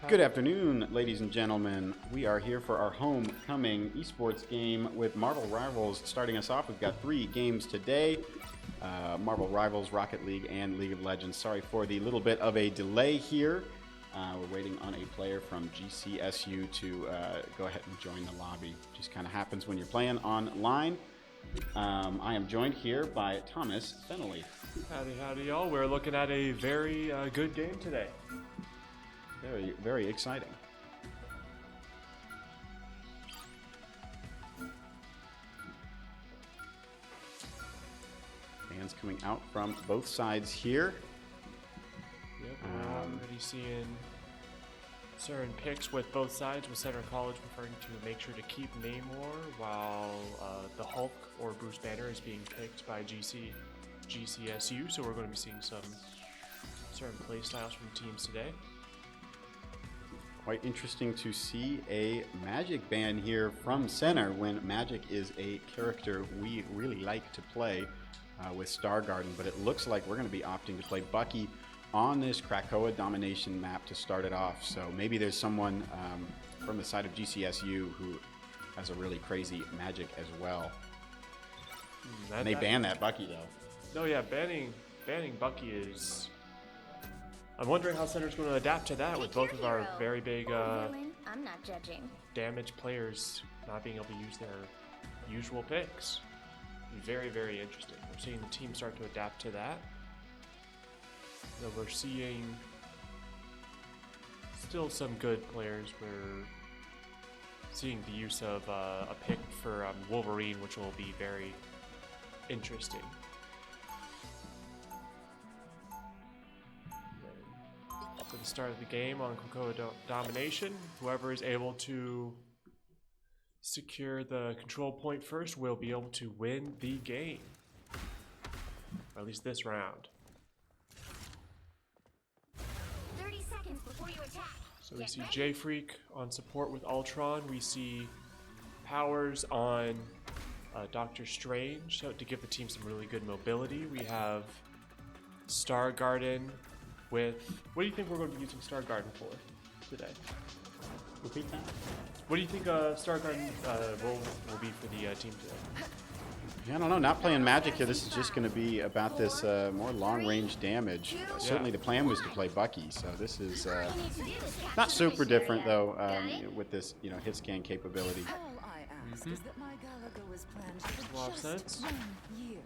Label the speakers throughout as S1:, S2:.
S1: Good afternoon, ladies and gentlemen. We are here for our homecoming esports game with Marvel Rivals. Starting us off, we've got 3 games today. Marvel Rivals, Rocket League, and League of Legends. Sorry for the little bit of a delay here. We're waiting on a player from GCSU to go ahead and join the lobby. Just kind of happens when you're playing online. I am joined here by Thomas Fennelly.
S2: Howdy, y'all. We're looking at a very good game today.
S1: Very, very exciting. Fans coming out from both sides here.
S2: Yep, we're already seeing certain picks with both sides, with Center College preferring to make sure to keep Namor, while the Hulk or Bruce Banner is being picked by GCSU, so we're going to be seeing some certain play styles from teams today.
S1: Quite interesting to see a Magic ban here from Center when Magic is a character we really like to play with Star Garden, but it looks like we're going to be opting to play Bucky on this Krakoa domination map to start it off. So maybe there's someone from the side of GCSU who has a really crazy Magic as well. And they banned that Bucky though.
S2: No, yeah, banning Bucky is... I'm wondering how Center's going to adapt to that with both of our very big
S3: I'm not judging.
S2: damage players not being able to use their usual picks. Very, very interesting. We're seeing the team start to adapt to that. So we're seeing still some good players. We're seeing the use of a pick for Wolverine, which will be very interesting. For the start of the game on Krakoa domination, whoever is able to secure the control point first will be able to win the game, or at least this round.
S3: 30 seconds before you attack.
S2: So we see J-Freak on support with Ultron. We see Powers on Doctor Strange, so to give the team some really good mobility. We have Star Garden with... What do you think we're going to be using Star Garden for today?
S1: Repeat that.
S2: What do you think Star Garden will be for the team today?
S1: Yeah, I don't know. Not playing Magic here. This is just going to be about this more long-range damage. Certainly the plan was to play Bucky, so this is not super different, though, with this hit scan capability.
S4: All I ask is that my Galaga was planned for
S2: Makes a lot of
S4: just
S2: sense.
S4: 1 year.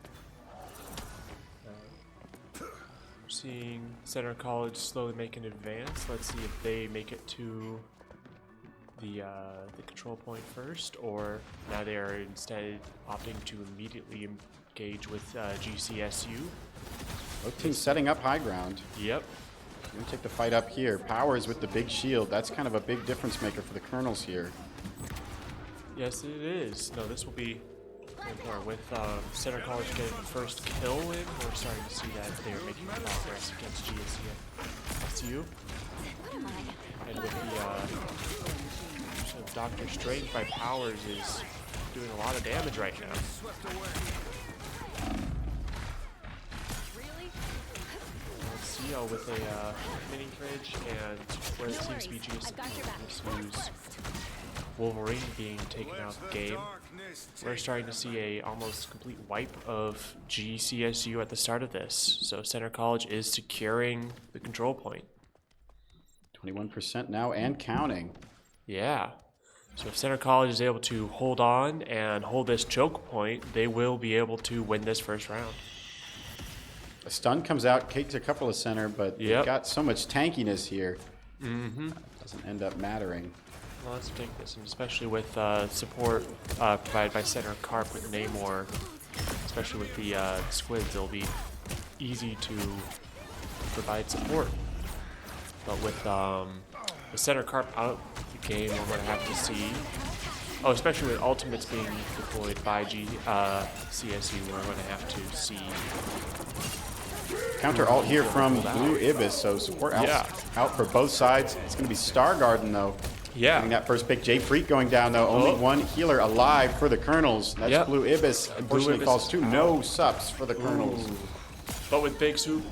S2: We're seeing Center College slowly make an advance. Let's see if they make it to the control point first, or now they are instead opting to immediately engage with GCSU.
S1: Both teams setting up high ground.
S2: Yep.
S1: We're going to take the fight up here. Powers with the big shield. That's kind of a big difference maker for the Colonels here.
S2: Yes, it is. No, this will be important. With Center College getting the first kill in, we're starting to see that they are making progress against GCSU. And with the Doctor Strange by Powers is doing a lot of damage right now. CO with a mini fridge, and where it seems to be GCSU's Wolverine being taken out of the game, we're starting to see a almost complete wipe of GCSU at the start of this. So Center College is securing the control point.
S1: 21% now and counting.
S2: Yeah. So if Center College is able to hold on and hold this choke point, they will be able to win this first round.
S1: A stun comes out, takes a couple of Center, but they've got so much tankiness here. Doesn't end up mattering.
S2: Well, let's take this, and especially with support provided by Center Carp with Namor, especially with the squids, it'll be easy to provide support. But with Center Carp out the game, we're going to have to see... Oh, especially with ultimates being deployed by CSU, we're going to have to see...
S1: Counter ult here from Blue Ibis, so support out for both sides. It's going to be Star Garden, though.
S2: Yeah.
S1: Getting that first pick. J-Freak going down, though. Only one healer alive for the Colonels. That's Blue Ibis. Unfortunately, falls 2. No sups for the Colonels.
S2: But with Big Soup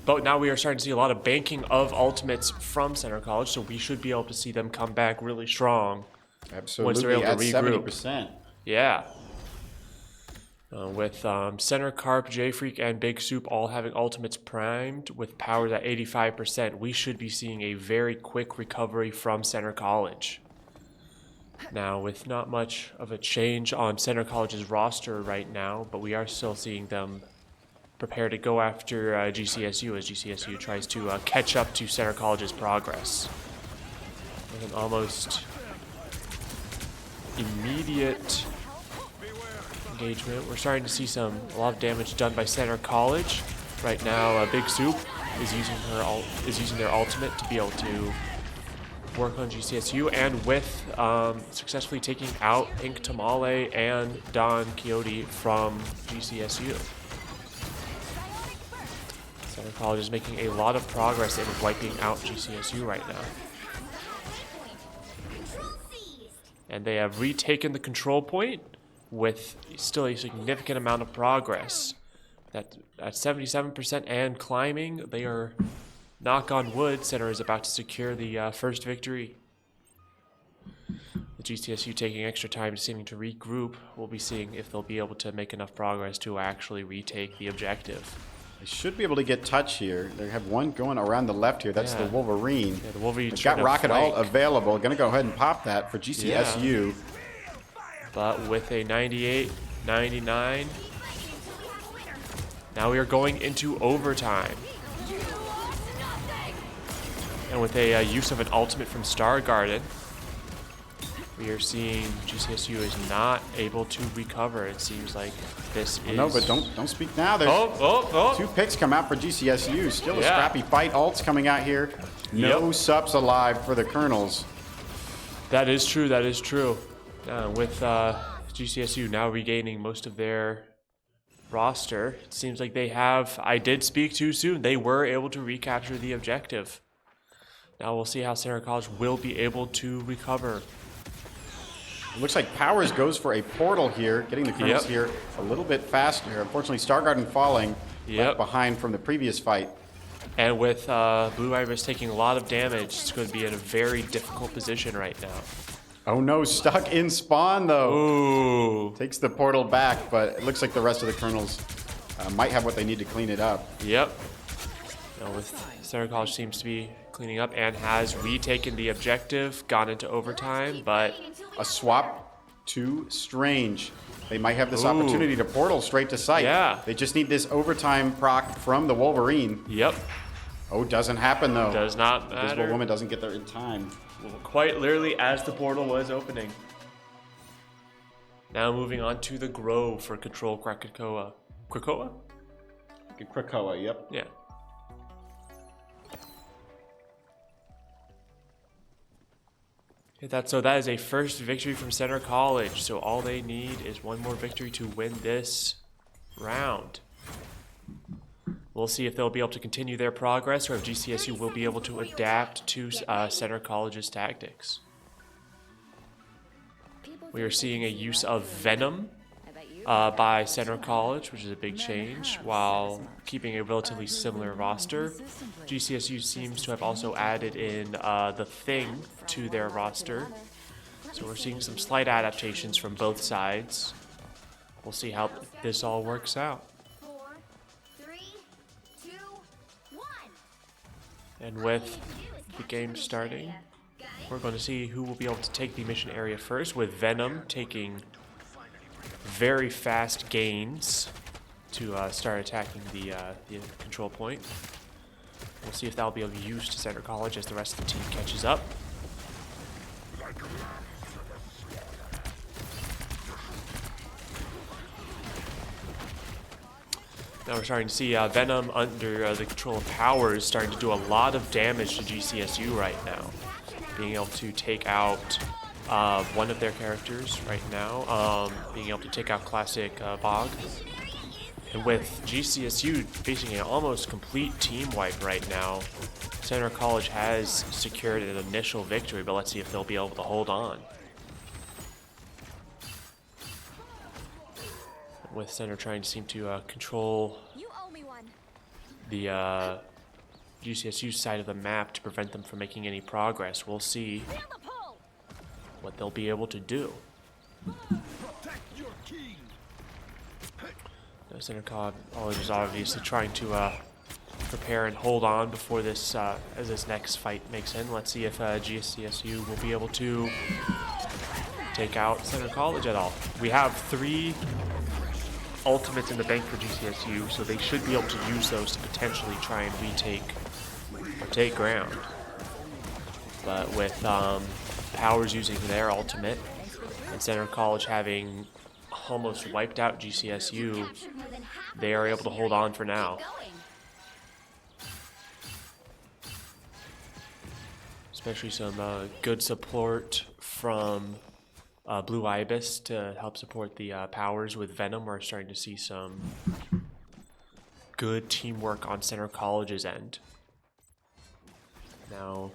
S2: But now we are starting to see a lot of banking of ultimates from Center College, so we should be able to see them come back really strong.
S1: Absolutely,
S2: once they're able to
S1: at
S2: regroup.
S1: 70%.
S2: Yeah. With Center, Carp, J-Freak, and Big Soup all having ultimates primed with powers at 85%, we should be seeing a very quick recovery from Center College. Now, with not much of a change on Center College's roster right now, but we are still seeing them prepare to go after GCSU as GCSU tries to catch up to Center College's progress. With an almost immediate engagement, we're starting to see a lot of damage done by Center College. Right now, Big Soup is using their ultimate to be able to work on GCSU, and with successfully taking out Pink Tamale and Don Quixote from GCSU. Center College is making a lot of progress in wiping out GCSU right now. And they have retaken the control point with still a significant amount of progress. At 77% and climbing, they are, knock on wood, Center is about to secure the first victory. The GCSU taking extra time seeming to regroup. We'll be seeing if they'll be able to make enough progress to actually retake the objective.
S1: They should be able to get touch here. They have one going around the left here. That's the Wolverine.
S2: Yeah, the Wolverine
S1: got Rocket Alt available. Going to go ahead and pop that for GCSU.
S2: Yeah. But with a 98, 99, now we are going into overtime. And with a use of an ultimate from Star Garden, we are seeing GCSU is not able to recover. It seems like this is...
S1: No, but don't speak now. There's two picks come out for GCSU. Still a scrappy fight. Ults coming out here. No subs alive for the Colonels.
S2: That is true. That is true. With GCSU now regaining most of their roster, it seems like they have... I did speak too soon. They were able to recapture the objective. Now we'll see how Center College will be able to recover.
S1: It looks like Powers goes for a portal here, getting the Colonels here a little bit faster. Unfortunately, Star Garden falling left behind from the previous fight.
S2: And with Blue Iris taking a lot of damage, it's going to be in a very difficult position right now.
S1: Oh no, stuck in spawn though.
S2: Ooh.
S1: Takes the portal back, but it looks like the rest of the Colonels might have what they need to clean it up.
S2: Yep. Now with Center College seems to be cleaning up and has retaken the objective, gone into overtime, but...
S1: A swap to Strange. They might have this opportunity to portal straight to site.
S2: Yeah.
S1: They just need this overtime proc from the Wolverine.
S2: Yep.
S1: Oh, doesn't happen though.
S2: Does not matter.
S1: Invisible Woman doesn't get there in time.
S2: Well, quite literally as the portal was opening. Now moving on to the Grove for Control Krakoa. Krakoa?
S1: Krakoa, yep.
S2: Yeah. So that is a first victory from Center College. So all they need is one more victory to win this round. We'll see if they'll be able to continue their progress or if GCSU will be able to adapt to Center College's tactics. We are seeing a use of Venom by Center College, which is a big change, while keeping a relatively similar roster. GCSU seems to have also added in the Thing to their roster. So we're seeing some slight adaptations from both sides. We'll see how this all works out.
S3: 4, 3, 2, 1.
S2: And with the game starting, we're going to see who will be able to take the mission area first, with Venom taking very fast gains to start attacking the control point. We'll see if that'll be of use to Center College as the rest of the team catches up. Now we're starting to see Venom under the control of Powers starting to do a lot of damage to GCSU right now. Being able to take out one of their characters right now, being able to take out Classic Bog. And with GCSU facing an almost complete team wipe right now, Center College has secured an initial victory, but let's see if they'll be able to hold on. With Center trying to seem to control the GCSU's side of the map to prevent them from making any progress. We'll see what they'll be able to do. Center College is obviously trying to prepare and hold on before this as this next fight makes in. Let's see if GCSU will be able to take out Center College at all. We have 3 ultimates in the bank for GCSU, so they should be able to use those to potentially try and retake or take ground. But with Powers using their ultimate and Center College having almost wiped out GCSU, they are able to hold on for now. Especially some good support from Blue Ibis to help support the Powers with Venom. We're starting to see some good teamwork on Center College's end. Now,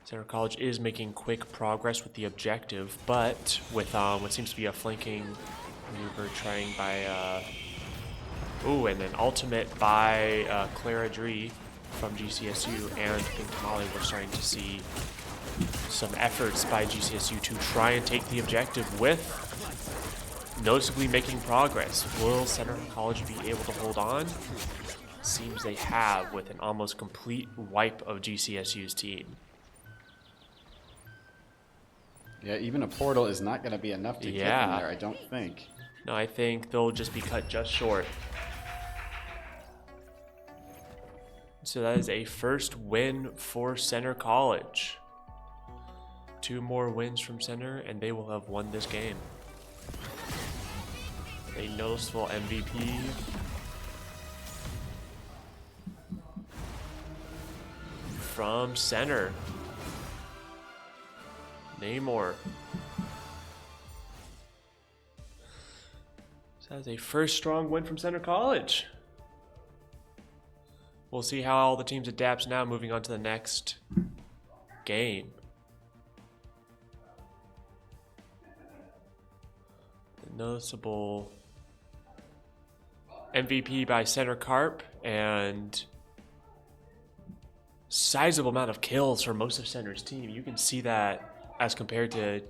S2: Center College is making quick progress with the objective, but with what seems to be a flanking maneuver trying by, and an ultimate by Clara Dree from GCSU and Pink Tamale. We're starting to see some efforts by GCSU to try and take the objective with noticeably making progress. Will Center College be able to hold on? Seems they have, with an almost complete wipe of GCSU's team.
S1: Yeah, even a portal is not going to be enough to get them there, I don't think.
S2: No, I think they'll just be cut just short. So that is a first win for Center College. 2 more wins from Center, and they will have won this game. A noticeable MVP. From Center. Namor. So that's a first strong win from Center College. We'll see how all the teams adapts now, moving on to the next game. The noticeable MVP by Center Carp and sizable amount of kills for most of Center's team. You can see that as compared to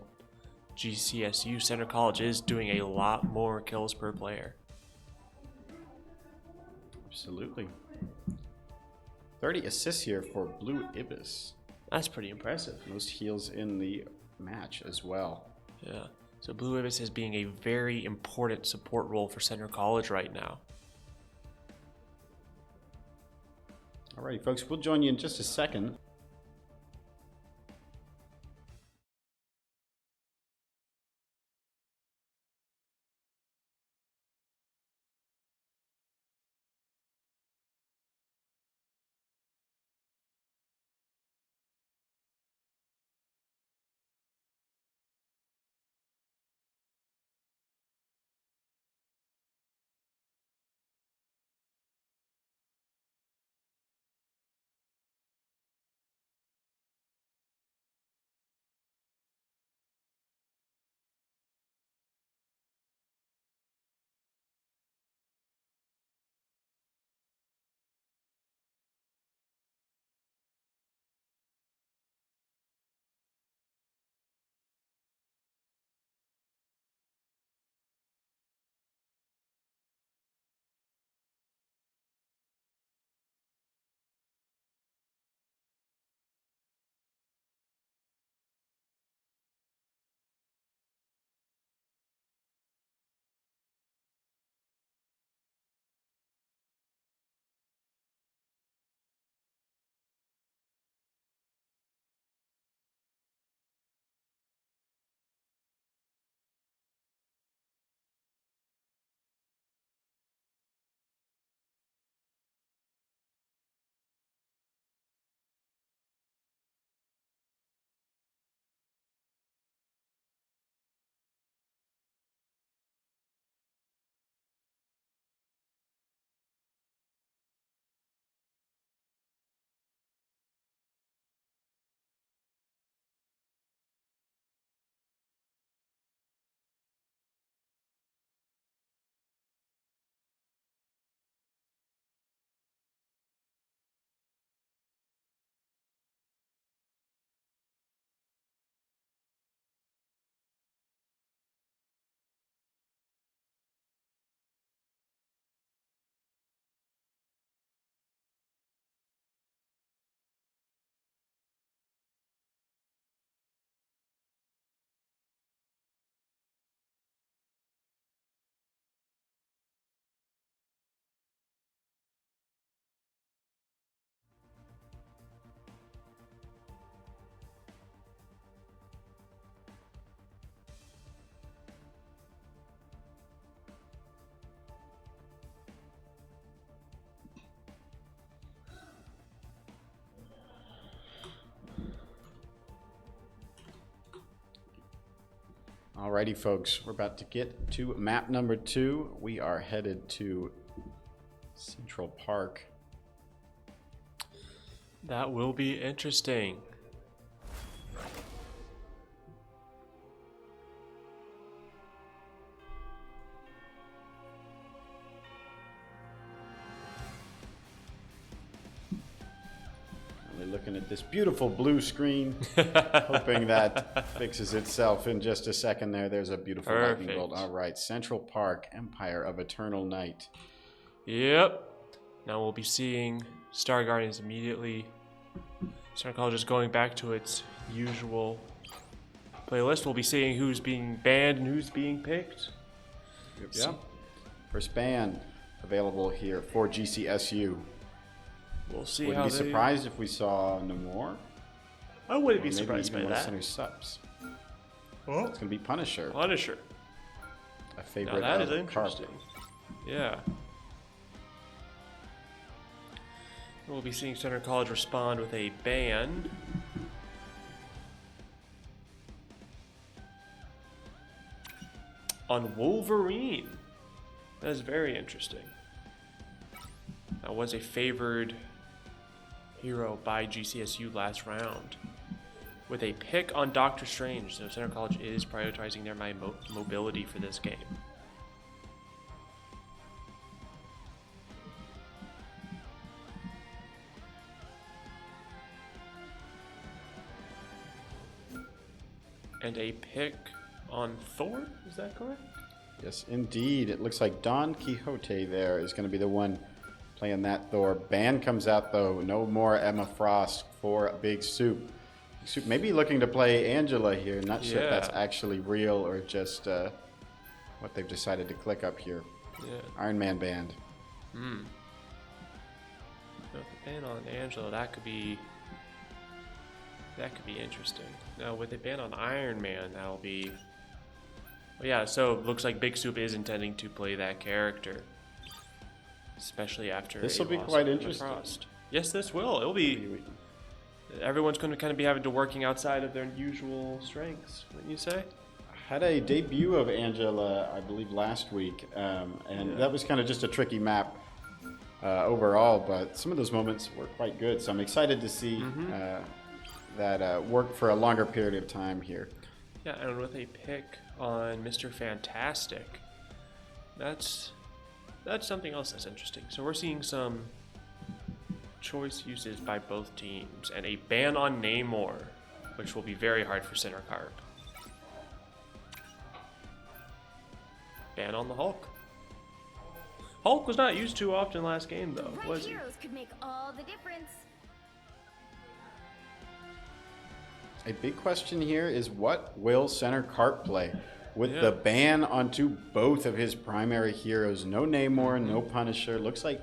S2: GCSU, Center College is doing a lot more kills per player.
S1: Absolutely. 30 assists here for Blue Ibis.
S2: That's pretty impressive.
S1: Most heals in the match as well.
S2: Yeah. So Blue Ibis is being a very important support role for Center College right now.
S1: Alrighty, folks, we'll join you in just a second. Alrighty, folks, we're about to get to map number 2. We are headed to Central Park.
S2: That will be interesting.
S1: Looking at this beautiful blue screen, hoping that fixes itself in just a second there. There's a beautiful lightning bolt. All right, Central Park, Empire of Eternal Night.
S2: Yep. Now we'll be seeing Star Guardians immediately. Star College is going back to its usual playlist. We'll be seeing who's being banned and who's being picked.
S1: Yep. First ban available here for GCSU.
S2: We'll see.
S1: Wouldn't be surprised if we saw no more.
S2: I wouldn't be
S1: Maybe
S2: surprised by
S1: even one of
S2: that.
S1: Center subs.
S2: Oh.
S1: It's gonna be Punisher.
S2: Punisher.
S1: A favorite
S2: Now that
S1: of
S2: is interesting.
S1: Carp.
S2: Yeah. We'll be seeing Center College respond with a ban. On Wolverine. That is very interesting. That was a favored hero by GCSU last round. With a pick on Doctor Strange, so Center College is prioritizing their mobility for this game. And a pick on Thor, is that correct?
S1: Yes, indeed. It looks like Don Quixote there is going to be the one playing that Thor. Ban comes out, though. No more Emma Frost for Big Soup. Big Soup maybe looking to play Angela here. Not sure if that's actually real or just what they've decided to click up here.
S2: Yeah.
S1: Iron Man banned.
S2: So the ban on Angela, that could be interesting. Now with a ban on Iron Man, that'll be. Well, yeah, so it looks like Big Soup is intending to play that character, especially after.
S1: This will be quite interesting.
S2: Frost. Yes, this will. It'll be. Everyone's going to kind of be having to working outside of their usual strengths, wouldn't you say?
S1: Had a debut of Angela, I believe, last week, and that was kind of just a tricky map overall, but some of those moments were quite good, so I'm excited to see that work for a longer period of time here.
S2: Yeah, and with a pick on Mr. Fantastic, that's something else that's interesting. So we're seeing some choice uses by both teams, and a ban on Namor, which will be very hard for Center Carp. Ban on the Hulk. Hulk was not used too often last game, though,
S3: The right
S2: was he?
S3: heroes could make all the difference.
S1: A big question here is, what will Center Carp play? With the ban onto both of his primary heroes, no Namor, no Punisher. Looks like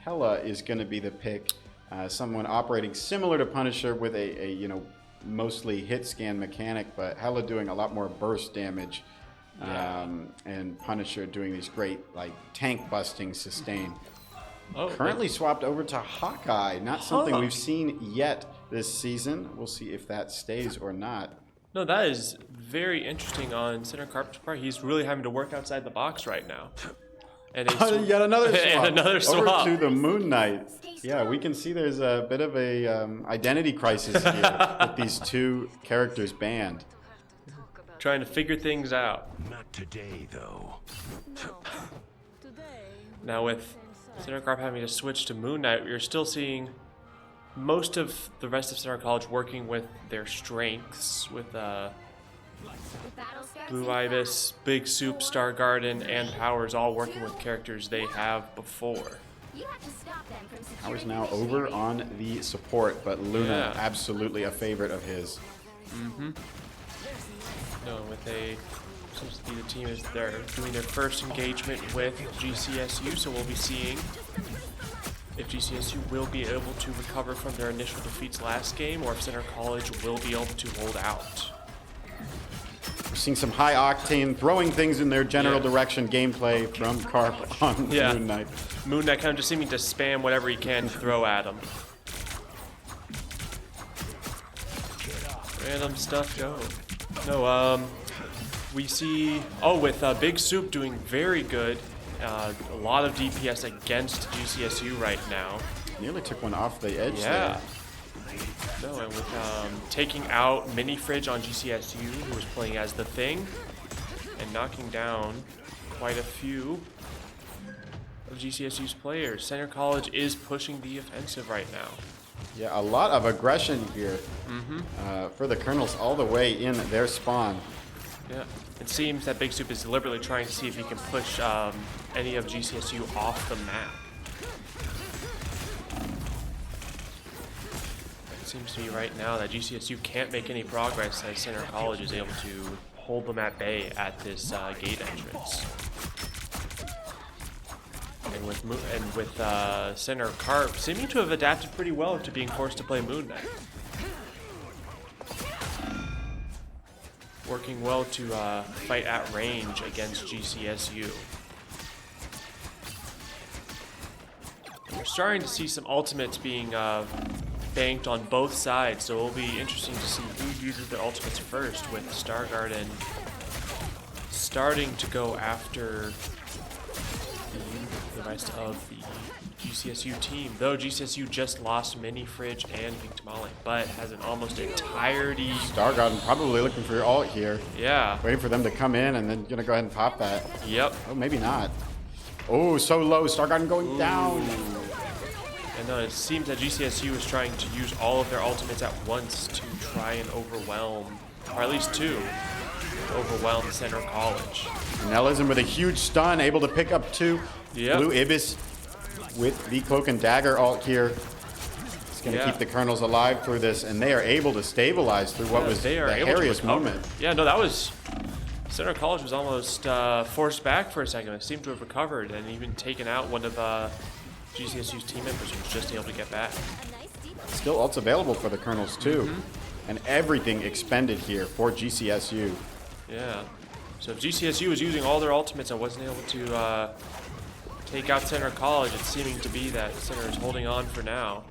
S1: Hela is going to be the pick. Someone operating similar to Punisher with a mostly hit scan mechanic, but Hela doing a lot more burst damage. And Punisher doing these great tank busting sustain. Currently swapped over to Hawkeye. Not something we've seen yet this season. We'll see if that stays or not.
S2: No, that is very interesting on Center Carp's part. He's really having to work outside the box right now. And
S1: yet another swap.
S2: And another swap.
S1: Over to the Moon Knight. Yeah, we can see there's a bit of a identity crisis here with these two characters banned.
S2: Trying to figure things out.
S5: Not today, though.
S2: Now with Center Carp having to switch to Moon Knight, you're still seeing most of the rest of Center College working with their strengths, with Blue Ibis, Big Soup, Star Garden, and Powers all working with characters they have before.
S3: You have to stop them from securing
S1: Powers now
S3: the
S1: over
S3: mission.
S1: on the support, but Luna absolutely a favorite of his.
S2: No, with a seems to be the team as they're doing their first engagement with GCSU, so we'll be seeing if GCSU will be able to recover from their initial defeats last game, or if Center College will be able to hold out.
S1: We're seeing some high octane, throwing things in their general direction gameplay from Carp on Moon Knight.
S2: Moon Knight kind of just seeming to spam whatever he can to throw at him. Random stuff go. No, we see, with Big Soup doing very good. A lot of DPS against GCSU right now.
S1: Nearly took one off the edge
S2: Yeah.
S1: there.
S2: No, and with taking out Mini Fridge on GCSU, who was playing as the Thing, and knocking down quite a few of GCSU's players. Center College is pushing the offensive right now.
S1: Yeah, a lot of aggression here for the Colonels all the way in their spawn.
S2: Yeah, it seems that Big Soup is deliberately trying to see if he can push any of GCSU off the map. It seems to me right now that GCSU can't make any progress as Center College is able to hold them at bay at this gate entrance. And with Center Carp seeming to have adapted pretty well to being forced to play Moon Knight. Working well to fight at range against GCSU. We're starting to see some ultimates being banked on both sides, so it'll be interesting to see who uses their ultimates first, with Star Garden starting to go after the rest of the GCSU team. Though GCSU just lost Mini Fridge and Pink Tamale, but has an almost entirety.
S1: Star Garden probably looking for your ult here.
S2: Yeah.
S1: Waiting for them to come in and then gonna go ahead and pop that.
S2: Yep.
S1: Oh, maybe not. Oh, so low. Star Garden going down.
S2: And it seems that GCSU is trying to use all of their ultimates at once to try and overwhelm, or at least two, to overwhelm Center College.
S1: Nellism with a huge stun, able to pick up two.
S2: Yep.
S1: Blue Ibis with the Cloak and Dagger ult here. It's going to keep the Colonels alive through this, and they are able to stabilize through what was the hairiest moment.
S2: Yeah, no, that was... Center College was almost forced back for a second. It seemed to have recovered and even taken out one of GCSU's team members who was just able to get back.
S1: Still ults available for the Colonels too. And everything expended here for GCSU.
S2: Yeah. So if GCSU was using all their ultimates and wasn't able to take out Center College, it's seeming to be that Center is holding on for now.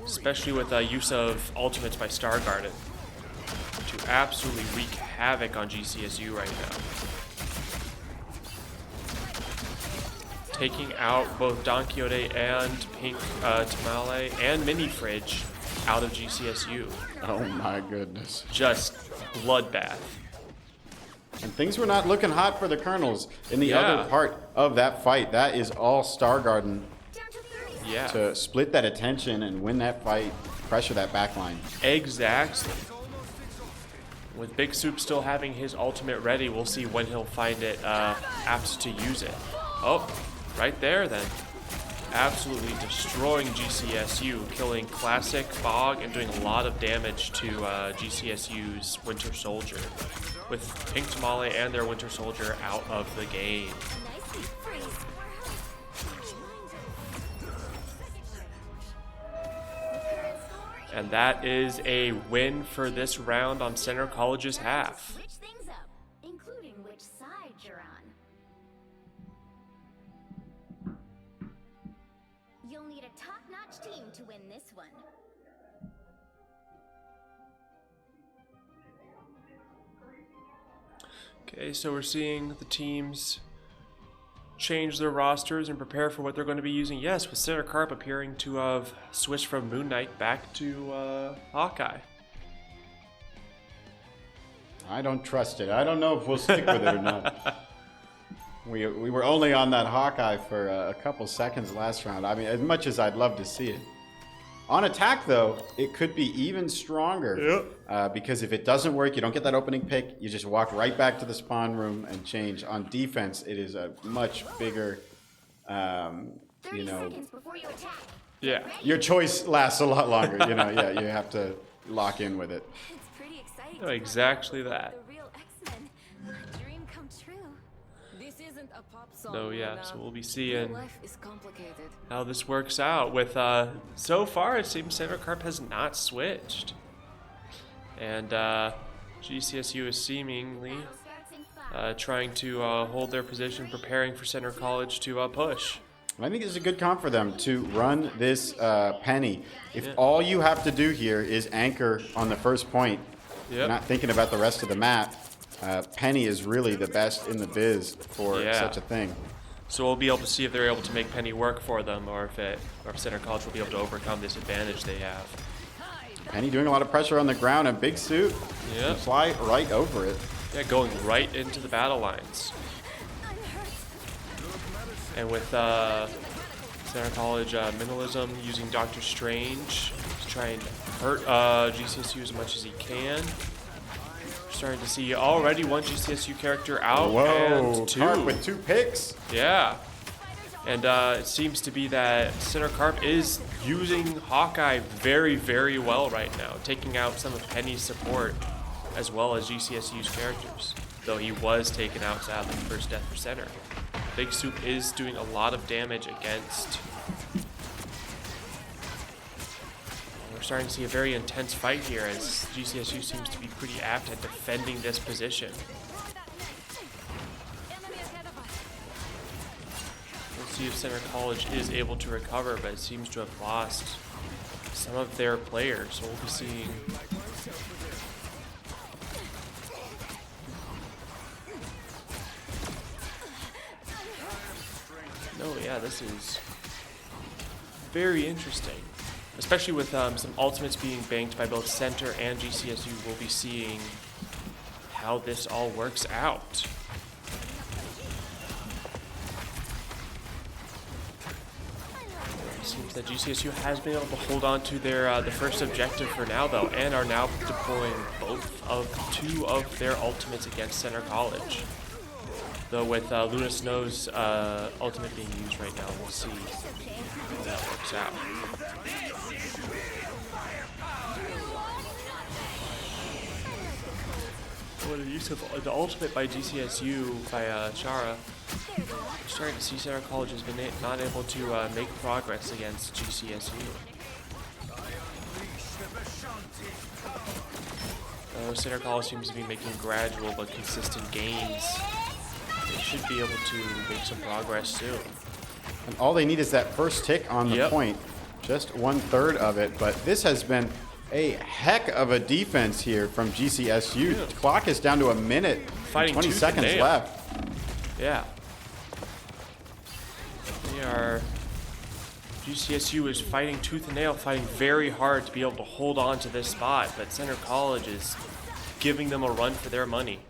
S2: Especially with use of ultimates by Star Garden to absolutely wreak havoc on GCSU right now. Taking out both Don Quixote and Pink Tamale and Mini Fridge out of GCSU.
S1: Oh my goodness.
S2: Just bloodbath.
S1: And things were not looking hot for the Colonels in the other part of that fight. That is all Star Garden to split that attention and win that fight, pressure that backline.
S2: Exactly. With Big Soup still having his ultimate ready, we'll see when he'll find it apt to use it. Oh, right there then. Absolutely destroying GCSU, killing Classic, Fog, and doing a lot of damage to GCSU's Winter Soldier, with Pink Tamale and their Winter Soldier out of the game. And that is a win for this round on Center College's half.
S3: Switch things up, including which side you're on. You'll need a top-notch team to win this one.
S2: Okay, so we're seeing the teams change their rosters and prepare for what they're going to be using. Yes, with Center Carp appearing to have switched from Moon Knight back to Hawkeye.
S1: I don't trust it. I don't know if we'll stick with it or not. We were only on that Hawkeye for a couple seconds last round. I mean, as much as I'd love to see it. On attack, though, it could be even stronger. Because if it doesn't work, you don't get that opening pick, you just walk right back to the spawn room and change. On defense, it is a much bigger,
S3: 30 seconds before you attack.
S2: Yeah.
S1: your choice lasts a lot longer. You have to lock in with it.
S4: It's pretty exciting.
S2: No, exactly that.
S4: The real X-Men. A dream come true. This isn't a pop song.
S2: So yeah,
S4: Luna.
S2: so we'll be
S4: Real
S2: seeing
S4: life is complicated.
S2: how this works out. With so far, it seems Center Carp has not switched. And GCSU is seemingly
S3: Starts in 5.
S2: trying to hold their position, preparing for Center College to push.
S1: I think it's a good comp for them to run this penny. If all you have to do here is anchor on the first point, you're not thinking about the rest of the map, Penny is really the best in the biz for
S2: Yeah.
S1: such a thing.
S2: So we'll be able to see if they're able to make Penny work for them, or if Center College will be able to overcome this advantage they have.
S1: Penny doing a lot of pressure on the ground, and Big Suit
S2: Yeah.
S1: can fly right over it.
S2: Yeah, going right into the battle lines. And with Center College minimalism using Doctor Strange to try and hurt GCSU as much as he can. Starting to see already one GCSU character out.
S1: Whoa,
S2: and two.
S1: Carp with 2 picks.
S2: Yeah. And it seems to be that Center Carp is using Hawkeye very, very well right now, taking out some of Penny's support as well as GCSU's characters, though he was taken out sadly first death for Center. Big Soup is doing a lot of damage against. We're starting to see a very intense fight here as GCSU seems to be pretty apt at defending this position. We'll see if Center College is able to recover, but it seems to have lost some of their players. So we'll be seeing. Oh yeah, this is very interesting. Especially with some ultimates being banked by both Center and GCSU, we'll be seeing how this all works out. It seems that GCSU has been able to hold on to their the first objective for now, though, and are now deploying two of their ultimates against Center College. Though with Luna Snow's ultimate being used right now, we'll see how that works out. With the use of the ultimate by GCSU by Chara, we're starting to see Center College has been not able to make progress against GCSU. Center College seems to be making gradual but consistent gains. They should be able to make some progress soon.
S1: And all they need is that first tick on the point. Just 1/3 of it, but this has been a heck of a defense here from GCSU. The clock is down to a minute and 20 seconds left.
S2: Yeah. GCSU is fighting tooth and nail, fighting very hard to be able to hold on to this spot, but Center College is giving them a run for their money.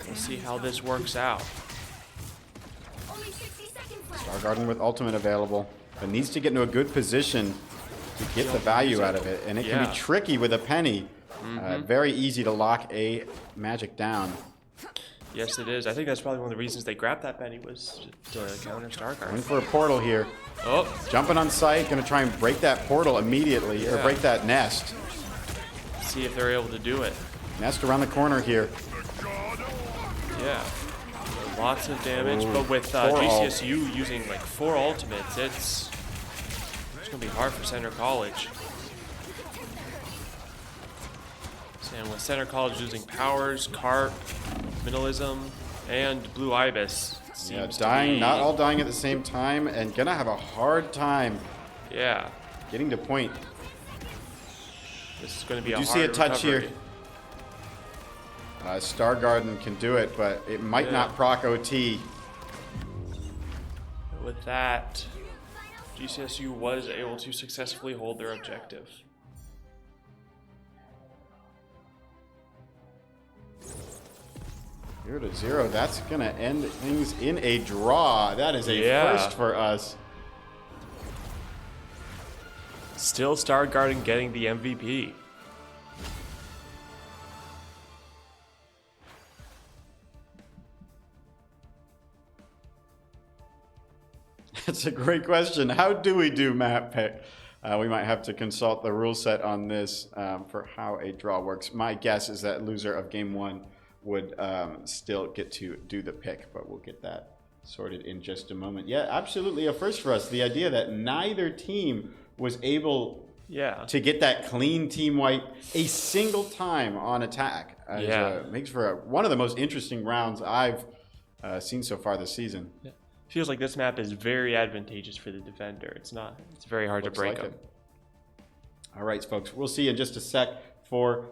S2: We'll see how this works out.
S1: Star Garden with ultimate available, but needs to get into a good position to get the value out of it. And it can be tricky with a Penny. Very easy to lock a magic down.
S2: Yes, it is. I think that's probably one of the reasons they grabbed that Penny was to counter Star Garden.
S1: Going for a portal here.
S2: Oh,
S1: Jumping on site, going to try and break that portal immediately, or break that nest.
S2: see if they're able to do it.
S1: Nest around the corner here.
S2: Yeah. Lots of damage, but with GCSU using like 4 ultimates, it's going to be hard for Center College. And with Center College using powers, Carp, Minimalism, and Blue Ibis, seems
S1: dying,
S2: to be,
S1: not all dying at the same time, and gonna have a hard time getting to point.
S2: This is going to be a
S1: You
S2: hard
S1: see a touch
S2: recovery.
S1: here. Star Garden can do it, but it might not proc OT.
S2: With that, GCSU was able to successfully hold their objective.
S1: Zero to 0. That's going to end things in a draw. That is a first for us.
S2: Still Star Garden getting the MVP.
S1: That's a great question. How do we do map pick? We might have to consult the rule set on this for how a draw works. My guess is that loser of game 1 would still get to do the pick, but we'll get that sorted in just a moment. Yeah, absolutely a first for us. The idea that neither team was able to get that clean team wipe a single time on attack makes for one of the most interesting rounds I've seen so far this season.
S2: Yeah. Feels like this map is very advantageous for the defender. It's very hard to break them.
S1: All right, folks, we'll see you in just a sec for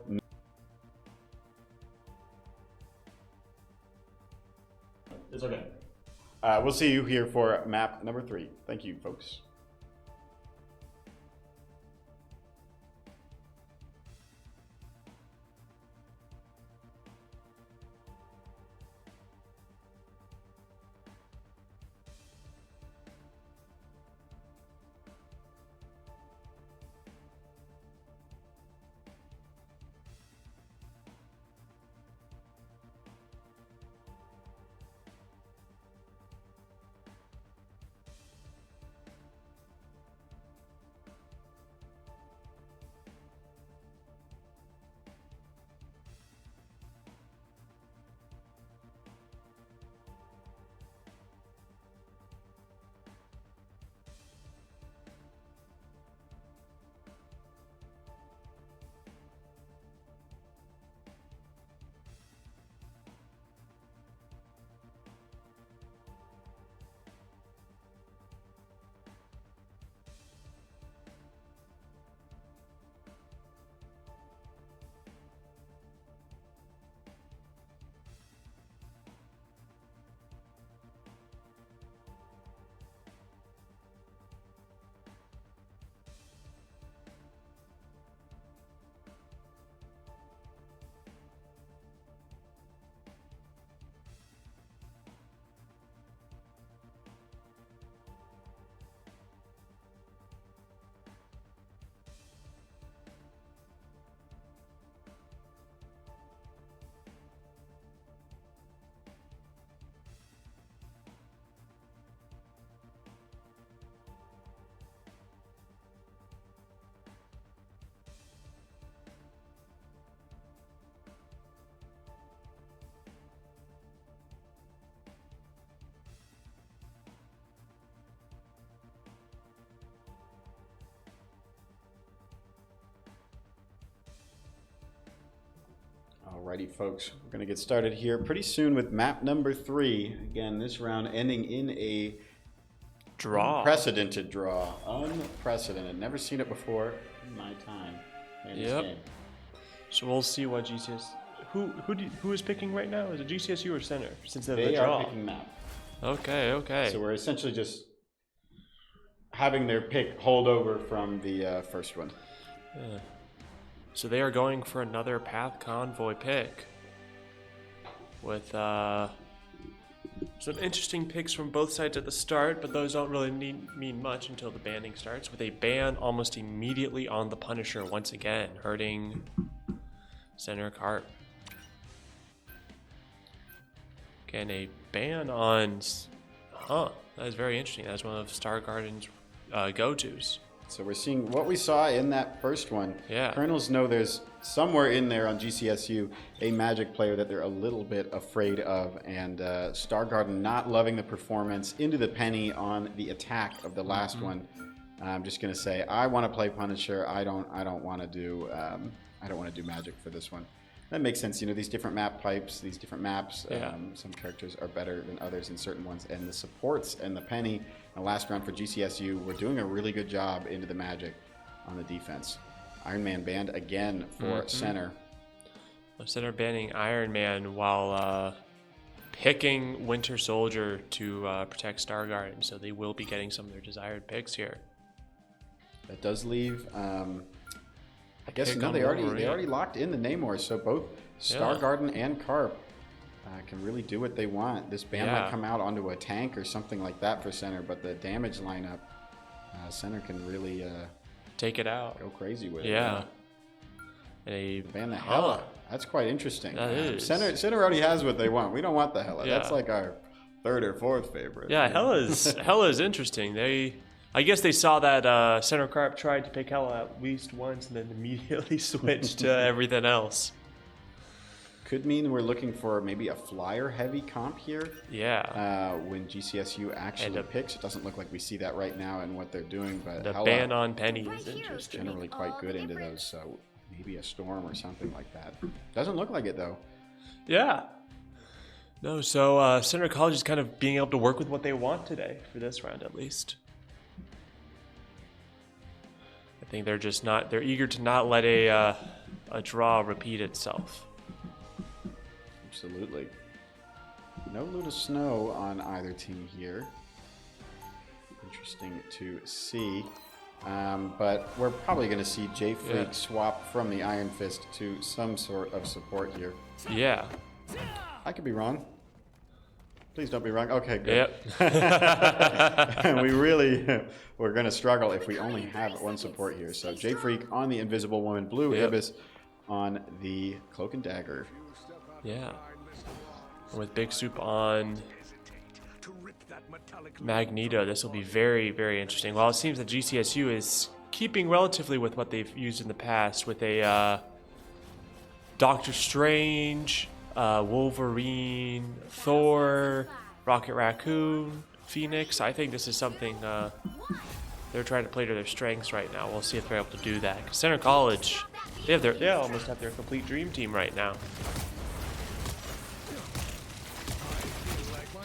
S2: It's okay.
S1: We'll see you here for map number 3. Thank you, folks. Alrighty, folks, we're going to get started here pretty soon with map number 3. Again, this round ending in a
S2: Draw.
S1: unprecedented draw. Unprecedented. Never seen it before in my time playing this game.
S2: So we'll see what GCS. Who is picking right now? Is it GCSU or Center? Since they're
S1: They
S2: the draw.
S1: are picking map.
S2: Okay.
S1: So we're essentially just having their pick hold over from the first one.
S2: Yeah. So they are going for another Path Convoy pick with some interesting picks from both sides at the start, but those don't really mean much until the banning starts, with a ban almost immediately on the Punisher once again, hurting Center Carp. Again, a ban on... that is very interesting. That's one of Star Garden's go-tos.
S1: So we're seeing what we saw in that first one.
S2: Yeah.
S1: Colonels know there's somewhere in there on GCSU a Magic player that they're a little bit afraid of, and Star Garden not loving the performance into the penny on the attack of the last one. I'm just gonna say I want to play Punisher. I don't want to do Magic for this one. That makes sense. You know, these different map types, these different maps, some characters are better than others in certain ones. And the supports and the penny in the last round for GCSU were doing a really good job into the Magic on the defense. Iron Man banned again for Center.
S2: Center banning Iron Man while picking Winter Soldier to protect Star Garden. So they will be getting some of their desired picks here.
S1: That does leave... I guess no, they already locked in the Namor, so both Star Garden and Carp can really do what they want. This ban might come out onto a tank or something like that for Center, but the damage lineup, Center can really
S2: take it out,
S1: go crazy with it.
S2: Yeah. And
S1: ban the Hela. That's quite interesting.
S2: That is.
S1: Center already has what they want. We don't want the Hela. Yeah. That's like our third or fourth favorite.
S2: Yeah, Hela's interesting. I guess they saw that Center Carp tried to pick Hela at least once and then immediately switched to everything else.
S1: Could mean we're looking for maybe a flyer-heavy comp here.
S2: Yeah.
S1: When GCSU actually picks. It doesn't look like we see that right now in what they're doing, but
S2: the
S1: Hela
S2: ban on penny is interesting.
S1: Generally quite good into those, so maybe a storm or something like that. Doesn't look like it, though.
S2: Yeah. No, so Center College is kind of being able to work with what they want today, for this round at least. I think they're eager to not let a draw repeat itself.
S1: Absolutely. No Luna Snow on either team here. Interesting to see. But we're probably going to see J-Freak swap from the Iron Fist to some sort of support here.
S2: Yeah.
S1: I could be wrong. Please don't be wrong. Okay, good.
S2: Yep.
S1: We're going to struggle if we only have one support here. So J-Freak on the Invisible Woman, Blue Ibis on the Cloak and Dagger.
S2: Yeah. With Big Soup on Magneto, this will be very, very interesting. Well, it seems that GCSU is keeping relatively with what they've used in the past with a Doctor Strange, Wolverine, Thor, Rocket Raccoon, Phoenix. I think this is something they're trying to play to their strengths right now. We'll see if they're able to do that. 'Cause Center College, they almost have their complete dream team right now.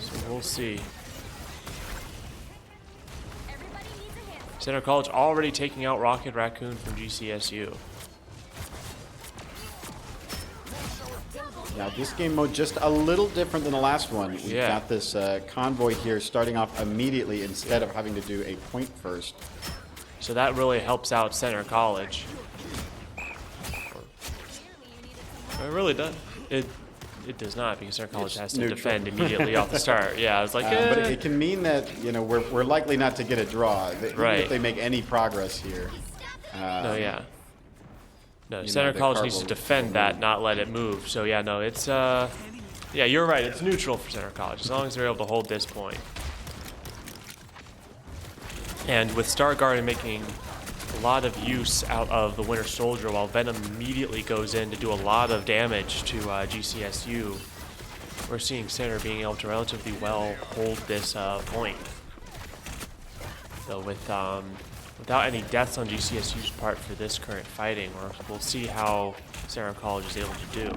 S2: So we'll see. Center College already taking out Rocket Raccoon from GCSU.
S1: Now this game mode just a little different than the last one. We've got this convoy here starting off immediately instead of having to do a point first.
S2: So that really helps out Center College. It really does. It does not, because Center College has to defend immediately off the start. Yeah, I was like,
S1: but it can mean that we're likely not to get a draw. Even if they make any progress here.
S2: No, Center College needs to defend that, not let it move. So yeah, no, it's yeah, you're right. It's neutral for Center College as long as they're able to hold this point. And with Star Garden making a lot of use out of the Winter Soldier, while Venom immediately goes in to do a lot of damage to GCSU, we're seeing Center being able to relatively well hold this point. So without any deaths on GCSU's part for this current fighting, we'll see how Center College is able to do.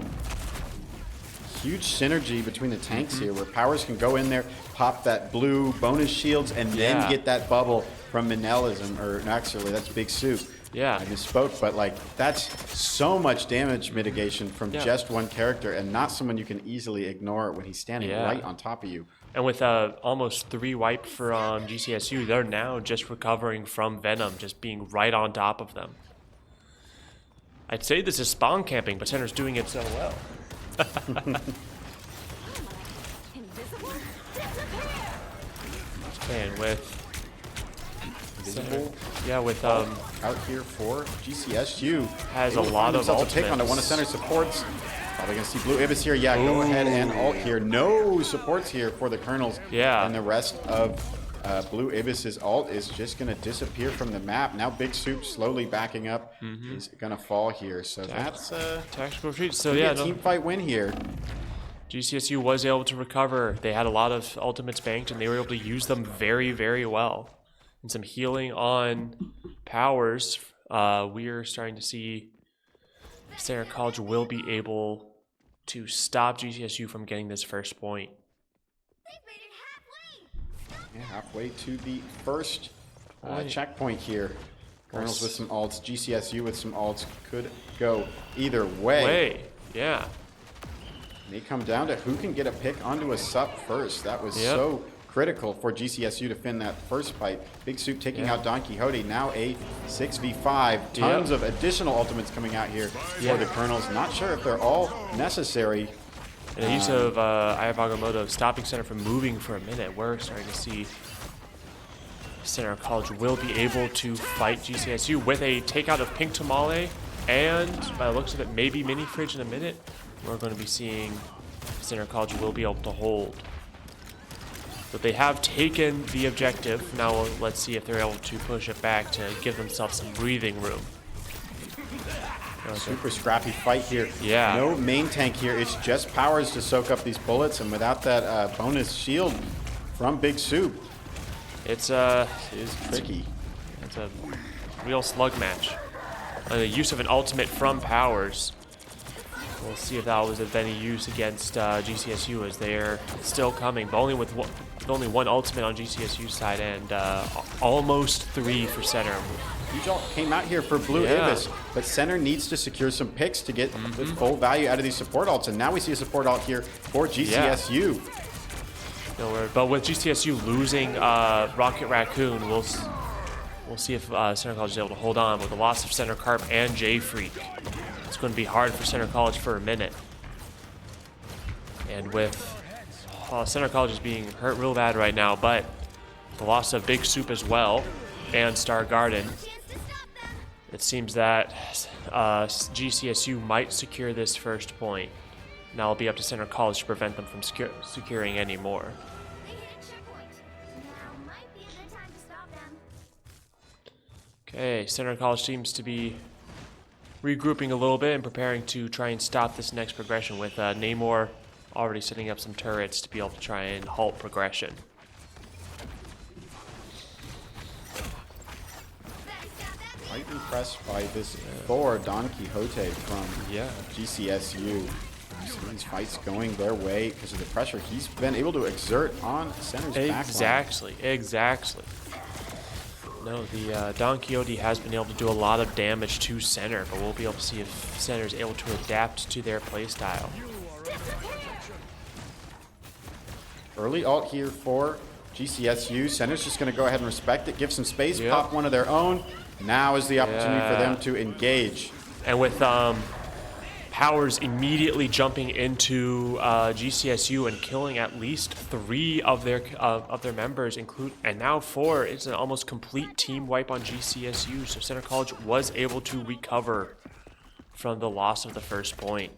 S1: Huge synergy between the tanks here, where Powers can go in there, pop that blue bonus shields, and then get that bubble from Manelism, or actually that's Big Soup.
S2: Yeah.
S1: I misspoke, but like that's so much damage mitigation from just one character, and not someone you can easily ignore when he's standing right on top of you.
S2: And with almost 3 wipe from GCSU, they're now just recovering from Venom, just being right on top of them. I'd say this is spawn camping, but Center's doing it so well. And with
S1: Invisible, out here for GCSU
S2: has a lot of ultimates.
S1: Take on to one of Center supports. Probably gonna see Blue Ibis here. Yeah, go ahead and ult here. No supports here for the Colonels.
S2: Yeah.
S1: And the rest of Blue Ibis's ult is just gonna disappear from the map. Now Big Soup slowly backing up is gonna fall here. So that's
S2: tactical retreat. So
S1: a team fight win here.
S2: GCSU was able to recover. They had a lot of ultimates banked, and they were able to use them very, very well. And some healing on Powers. We're starting to see Center College will be able to stop GCSU from getting this first point.
S1: Yeah, halfway to the first checkpoint here. Colonels with some ults, GCSU with some ults. Could go either way.
S2: Yeah.
S1: They come down to who can get a pick onto a sup first. That was so critical for GCSU to fin that first fight. Big Soup taking out Don Quixote. Now a 6v5. Tons of additional ultimates coming out here for the Colonels. Not sure if they're all necessary.
S2: And the use of Ayabagomoto stopping Center from moving for a minute. We're starting to see Center College will be able to fight GCSU with a takeout of Pink Tamale, and by the looks of it, maybe Mini Fridge in a minute. We're going to be seeing Center College will be able to hold. But they have taken the objective. Now let's see if they're able to push it back to give themselves some breathing room.
S1: Super scrappy fight here.
S2: Yeah.
S1: No main tank here. It's just Powers to soak up these bullets, and without that bonus shield from Big Soup,
S2: it
S1: is tricky.
S2: It's a real slug match. The use of an ultimate from Powers. We'll see if that was of any use against GCSU, as they're still coming, but only with only one ultimate on GCSU's side, and almost 3 for Center.
S1: Huge ult came out here for Blue Ibis, but Center needs to secure some picks to get the full value out of these support ults, and now we see a support ult here for GCSU.
S2: Nowhere. But with GCSU losing Rocket Raccoon, we'll see if Center College is able to hold on. With the loss of Center Carp and J Freak, it's going to be hard for Center College for a minute. And with Center College is being hurt real bad right now, but the loss of Big Soup as well and Star Garden, it seems that GCSU might secure this first point. Now it'll be up to Center College to prevent them from securing any more.
S3: They hit a checkpoint. Now might be a good time to stop them.
S2: Okay, Center College seems to be regrouping a little bit and preparing to try and stop this next progression, with Namor already setting up some turrets to be able to try and halt progression.
S1: Quite impressed by this Thor Don Quixote from GCSU. See these fights going their way because of the pressure he's been able to exert on Center's backline.
S2: Exactly. No, the Don Quixote has been able to do a lot of damage to Center, but we'll be able to see if Center is able to adapt to their playstyle.
S1: Early ult here for GCSU. Center's just going to go ahead and respect it, give some space, pop one of their own. Now is the opportunity for them to engage.
S2: And with Powers immediately jumping into GCSU and killing at least 3 of their members, and now 4. It's an almost complete team wipe on GCSU. So Center College was able to recover from the loss of the first point,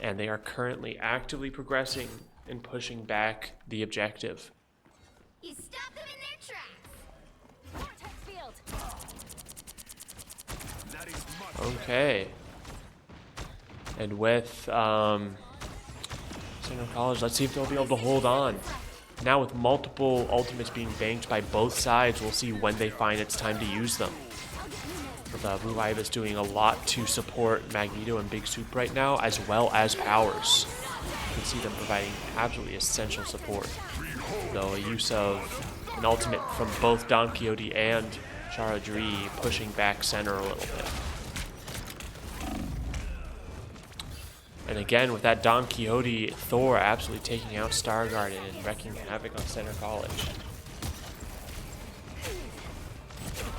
S2: and they are currently actively progressing and pushing back the objective.
S3: You stop them in their tracks.
S4: Vortex field.
S2: Okay. And with Center College, let's see if they'll be able to hold on. Now with multiple ultimates being banked by both sides, we'll see when they find it's time to use them. With Blue Ibis doing a lot to support Magneto and Big Soup right now, as well as Powers. You can see them providing absolutely essential support. Though a use of an ultimate from both Don Quixote and Charadri pushing back Center a little bit. And again, with that Don Quixote, Thor absolutely taking out Star Garden and wreaking havoc on Center College.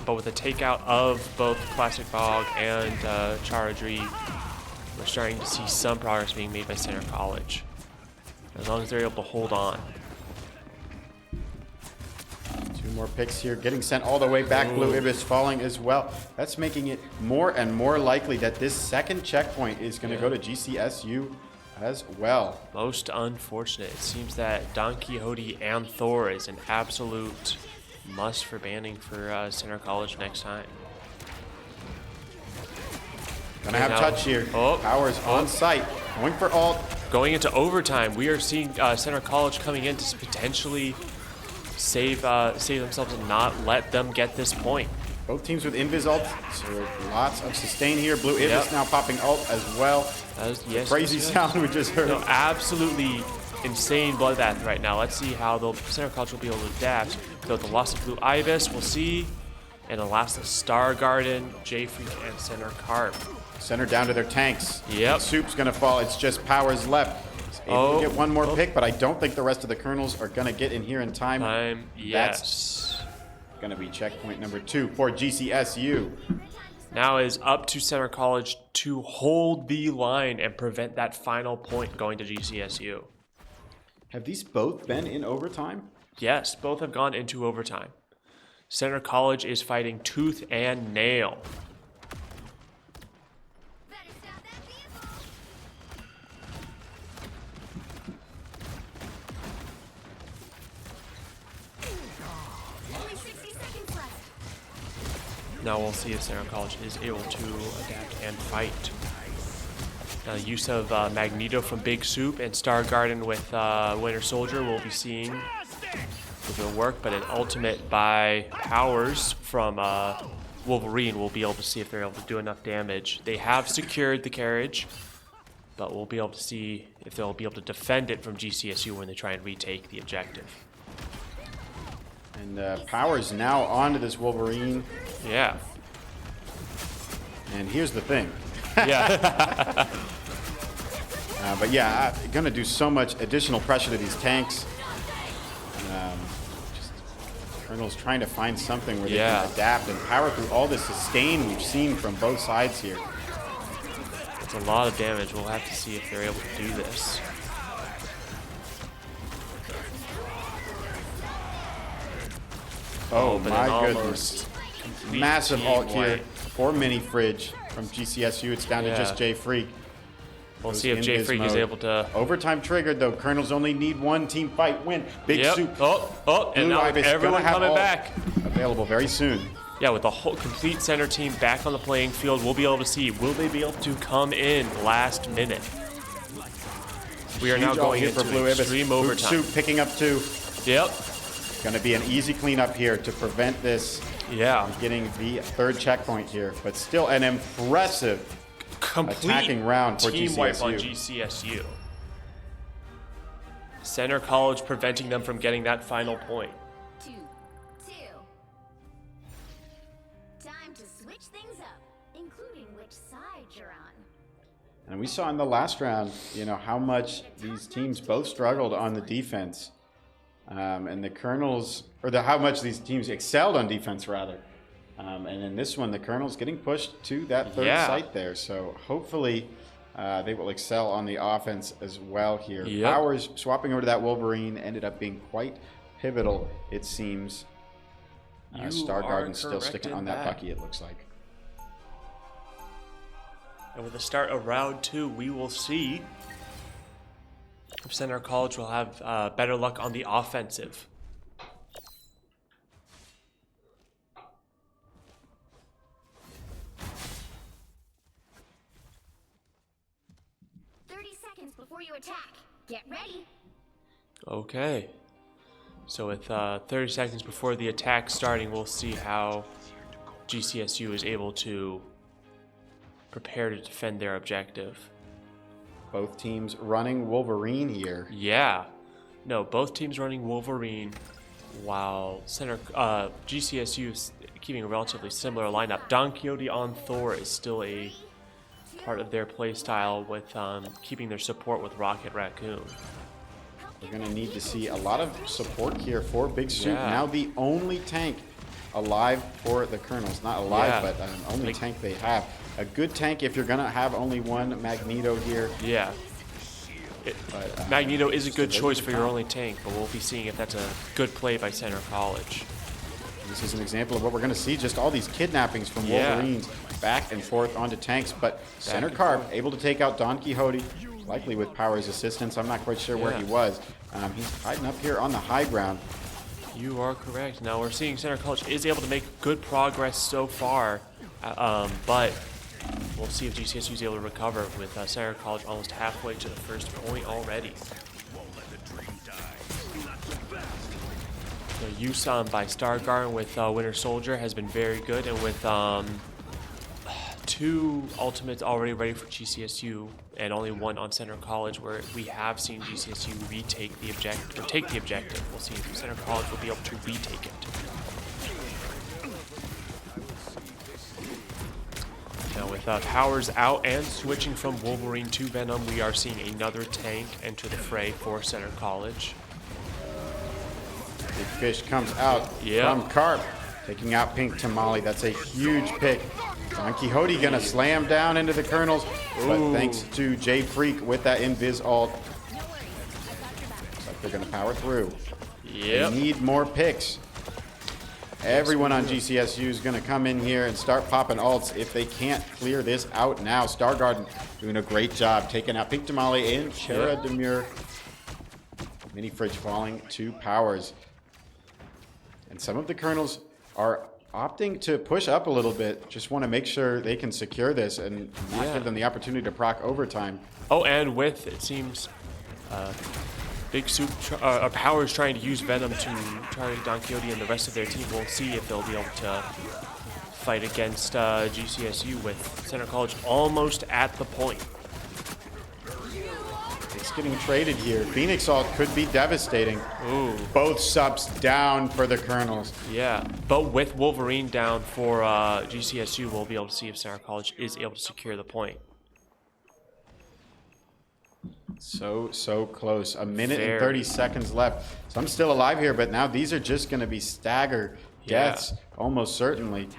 S2: But with the takeout of both Classic Bog and Charadri, we're starting to see some progress being made by Center College, as long as they're able to hold on.
S1: 2 more picks here, getting sent all the way back. Blue Ibis falling as well. That's making it more and more likely that this second checkpoint is going to go to GCSU as well.
S2: Most unfortunate. It seems that Don Quixote and Thor is an absolute must for banning for Center College next time.
S1: Gonna have touch here. Powers on site, going for ult.
S2: Going into overtime, we are seeing Center College coming in to potentially save themselves and not let them get this point.
S1: Both teams with Invis ult, so lots of sustain here. Blue Ibis now popping ult as well. Crazy sound we just heard.
S2: No, absolutely insane bloodbath right now. Let's see how the Center College will be able to adapt. So the loss of Blue Ibis, we'll see. And the loss of Star Garden, J Freak, and Center Carp.
S1: Center down to their tanks.
S2: Yep.
S1: Soup's gonna fall. It's just Powers left. He's able to get one more pick, but I don't think the rest of the Colonels are gonna get in here in time.
S2: Yes.
S1: That's gonna be checkpoint number 2 for GCSU.
S2: Now is up to Center College to hold the line and prevent that final point going to GCSU.
S1: Have these both been in overtime?
S2: Yes, both have gone into overtime. Center College is fighting tooth and nail.
S3: Better stop that vehicle. Only 60 seconds left.
S2: Now we'll see if Center College is able to adapt and fight. Now the use of Magneto from Big Soup and Star Garden with Winter Soldier we'll be seeing will work, but an ultimate by Powers from Wolverine will be able to see if they're able to do enough damage. They have secured the carriage, but we'll be able to see if they'll be able to defend it from GCSU when they try and retake the objective.
S1: And Powers now onto this Wolverine.
S2: Yeah.
S1: And here's the thing.
S2: Yeah.
S1: But yeah, gonna do so much additional pressure to these tanks. Just Colonel's trying to find something where they
S2: Yeah.
S1: can adapt and power through all this sustain we've seen from both sides here.
S2: It's a lot of damage. We'll have to see if they're able to do this.
S1: Oh
S2: but
S1: my
S2: an
S1: goodness.
S2: almost complete
S1: Massive
S2: team
S1: ult here
S2: wipe.
S1: for Mini Fridge from GCSU. It's down to just Jay Freak.
S2: We'll
S1: Goes
S2: see if
S1: in
S2: Jay
S1: biz
S2: Freak is
S1: mode.
S2: able to.
S1: Overtime triggered though. Colonels only need one team fight win. Big
S2: Yep.
S1: soup.
S2: Oh, and
S1: Blue
S2: now
S1: Ibis
S2: everyone
S1: gonna have
S2: coming
S1: ult
S2: back.
S1: Available very soon.
S2: Yeah, with the whole complete center team back on the playing field, we'll be able to see, will they be able to come in last minute? We are now
S1: Huge ult
S2: going
S1: here
S2: into
S1: for Blue Ibis.
S2: extreme
S1: Boot
S2: overtime.
S1: Soup picking up 2.
S2: Yep.
S1: Going to be an easy cleanup here to prevent this
S2: Yeah.
S1: getting the 3rd checkpoint here. But still an impressive
S2: Complete
S1: attacking round for
S2: team wipe on
S1: GCSU.
S2: GCSU. Center College preventing them from getting that final point.
S3: 2-2. Time to switch things up, including which side you're on.
S1: And we saw in the last round, you know, how much these teams both struggled on the defense. And the Colonels, or how much these teams excelled on defense, rather. And in this one, the Colonels getting pushed to that 3rd
S2: Yeah.
S1: site there. So hopefully they will excel on the offense as well here.
S2: Yep.
S1: Powers swapping over to that Wolverine ended up being quite pivotal, it seems.
S2: You
S1: Star
S2: are
S1: Garden still
S2: correct
S1: sticking
S2: in
S1: on that
S2: that.
S1: Bucky, it looks like.
S2: And with the start of round 2, we will see if Center College will have better luck on the offensive.
S3: Before you attack, get ready.
S2: Okay. So with 30 seconds before the attack starting, we'll see how GCSU is able to prepare to defend their objective.
S1: Both teams running Wolverine here.
S2: Yeah. No, both teams running Wolverine, while GCSU is keeping a relatively similar lineup. Don Quixote on Thor is still a part of their play style with keeping their support with Rocket Raccoon.
S1: We're going to need to see a lot of support here for Big Soup.
S2: Yeah.
S1: Now the only tank alive for the Colonels. Not alive,
S2: Yeah.
S1: but only tank they have. A good tank if you're going to have only one Magneto here.
S2: Yeah.
S1: But,
S2: Magneto is a good
S1: still
S2: choice
S1: good
S2: for your
S1: time.
S2: only tank, but we'll be seeing if that's a good play by Center College.
S1: This is an example of what we're going to see. Just all these kidnappings from
S2: Yeah.
S1: Wolverines back and forth onto tanks. But Center
S2: and
S1: Carp
S2: forth.
S1: able to take out Don Quixote, likely with Power's assistance. I'm not quite sure where
S2: Yeah.
S1: he was. He's hiding up here on the high ground.
S2: You are correct. Now we're seeing Center College is able to make good progress so far, but we'll see if GCSU is able to recover with Center College almost halfway to the first point already. The Yusan by Stargarden with Winter Soldier has been very good, and with 2 ultimates already ready for GCSU and only 1 on Center College, where we have seen GCSU retake the objective, or take the objective. We'll see if Center College will be able to retake it. Now with Powers out and switching from Wolverine to Venom, we are seeing another tank enter the fray for Center College.
S1: Big Fish comes out
S2: Yeah.
S1: from Carp, taking out Pink Tamale. That's a huge pick. Don Quixote gonna slam down into the Colonels, but
S2: Ooh.
S1: thanks to Jay Freak with that invis ult, looks like they're gonna power through.
S2: Yep.
S1: They need more picks. Everyone on GCSU is gonna come in here and start popping ults if they can't clear this out now. Star Garden doing a great job taking out Pink Tamale and Chera Demure. Mini Fridge falling to Powers. And some of the Colonels are opting to push up a little bit. Just want to make sure they can secure this and not
S2: Yeah.
S1: give them the opportunity to proc overtime.
S2: Oh, and with, it seems, Big Soup, Powers trying to use Venom to target Don Quixote and the rest of their team. We'll see if they'll be able to fight against GCSU with Center College almost at the point.
S1: It's getting traded here. Phoenix ult could be devastating.
S2: Ooh.
S1: Both subs down for the Colonels.
S2: Yeah, but with Wolverine down for GCSU, we'll be able to see if Center College is able to secure the point.
S1: So close. A minute and
S2: Very.
S1: 30 seconds left. So I'm still alive here, but now these are just going to be stagger deaths, almost certainly.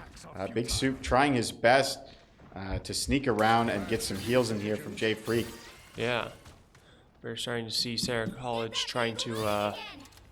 S1: Big Soup trying his best to sneak around and get some heals in here from Jay Freak.
S2: Yeah. We're starting to see Sarah College trying to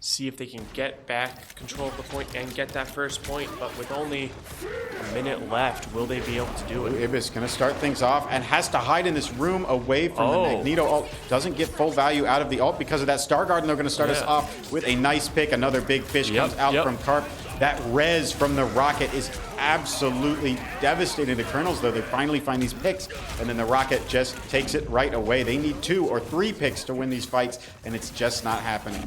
S2: see if they can get back control of the point and get that first point, but with only a minute left, will they be able to do it?
S1: Ibis going to start things off and has to hide in this room away from the Magneto ult. Doesn't get full value out of the ult because of that Star Garden. They're going to start us off with a nice pick. Another big fish comes out from Carp. That res from the rocket is absolutely devastating to Colonels, though. They finally find these picks, and then the rocket just takes it right away. They need 2 or 3 picks to win these fights, and it's just not happening.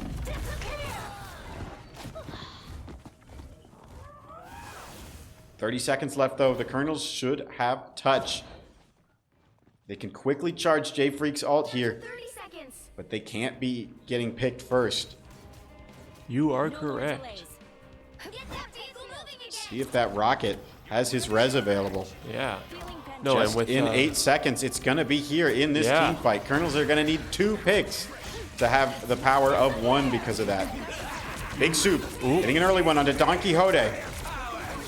S1: 30 seconds left, though. The Colonels should have touch. They can quickly charge Jay Freak's ult here,
S3: 30 seconds.
S1: but they can't be getting picked first.
S2: You are correct.
S3: Get that diesel moving again.
S1: See if that rocket has his res available.
S2: Yeah. No,
S1: Just
S2: and with
S1: in 8 seconds, it's going to be here in this team fight. Colonels are going to need 2 picks to have the power of 1 because of that. Big Soup getting an early one onto Don Quixote.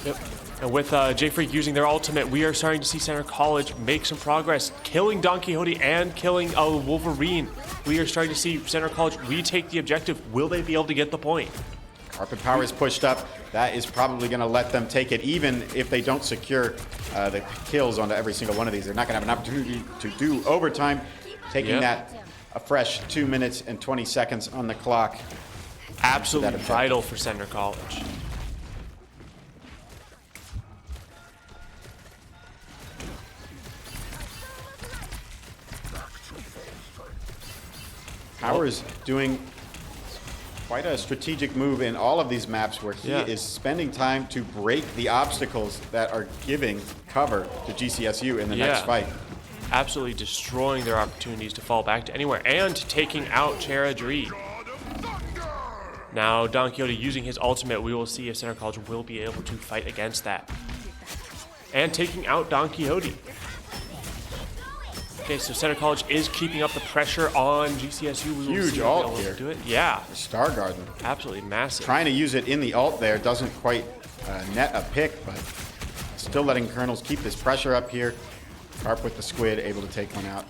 S2: Yep. And with Jay Freak using their ultimate, we are starting to see Center College make some progress, killing Don Quixote and killing Wolverine. We are starting to see Center College retake the objective. Will they be able to get the point?
S1: Carpet power is pushed up. That is probably going to let them take it, even if they don't secure the kills onto every single one of these. They're not going to have an opportunity to do overtime. Taking that a fresh 2 minutes and 20 seconds on the clock.
S2: Absolutely vital for Center College.
S1: Power's doing quite a strategic move in all of these maps where he is spending time to break the obstacles that are giving cover to GCSU in the next fight.
S2: Absolutely destroying their opportunities to fall back to anywhere and taking out Chara Dree. Now Don Quixote using his ultimate, we will see if Center College will be able to fight against that. And taking out Don Quixote. Okay, so Center College is keeping up the pressure on GCSU. We
S1: Huge ult here.
S2: Do it. Yeah.
S1: Star Garden.
S2: Absolutely massive.
S1: Trying to use it in the ult there. Doesn't quite net a pick, but still letting Colonels keep this pressure up here. Carp with the squid, able to take one out.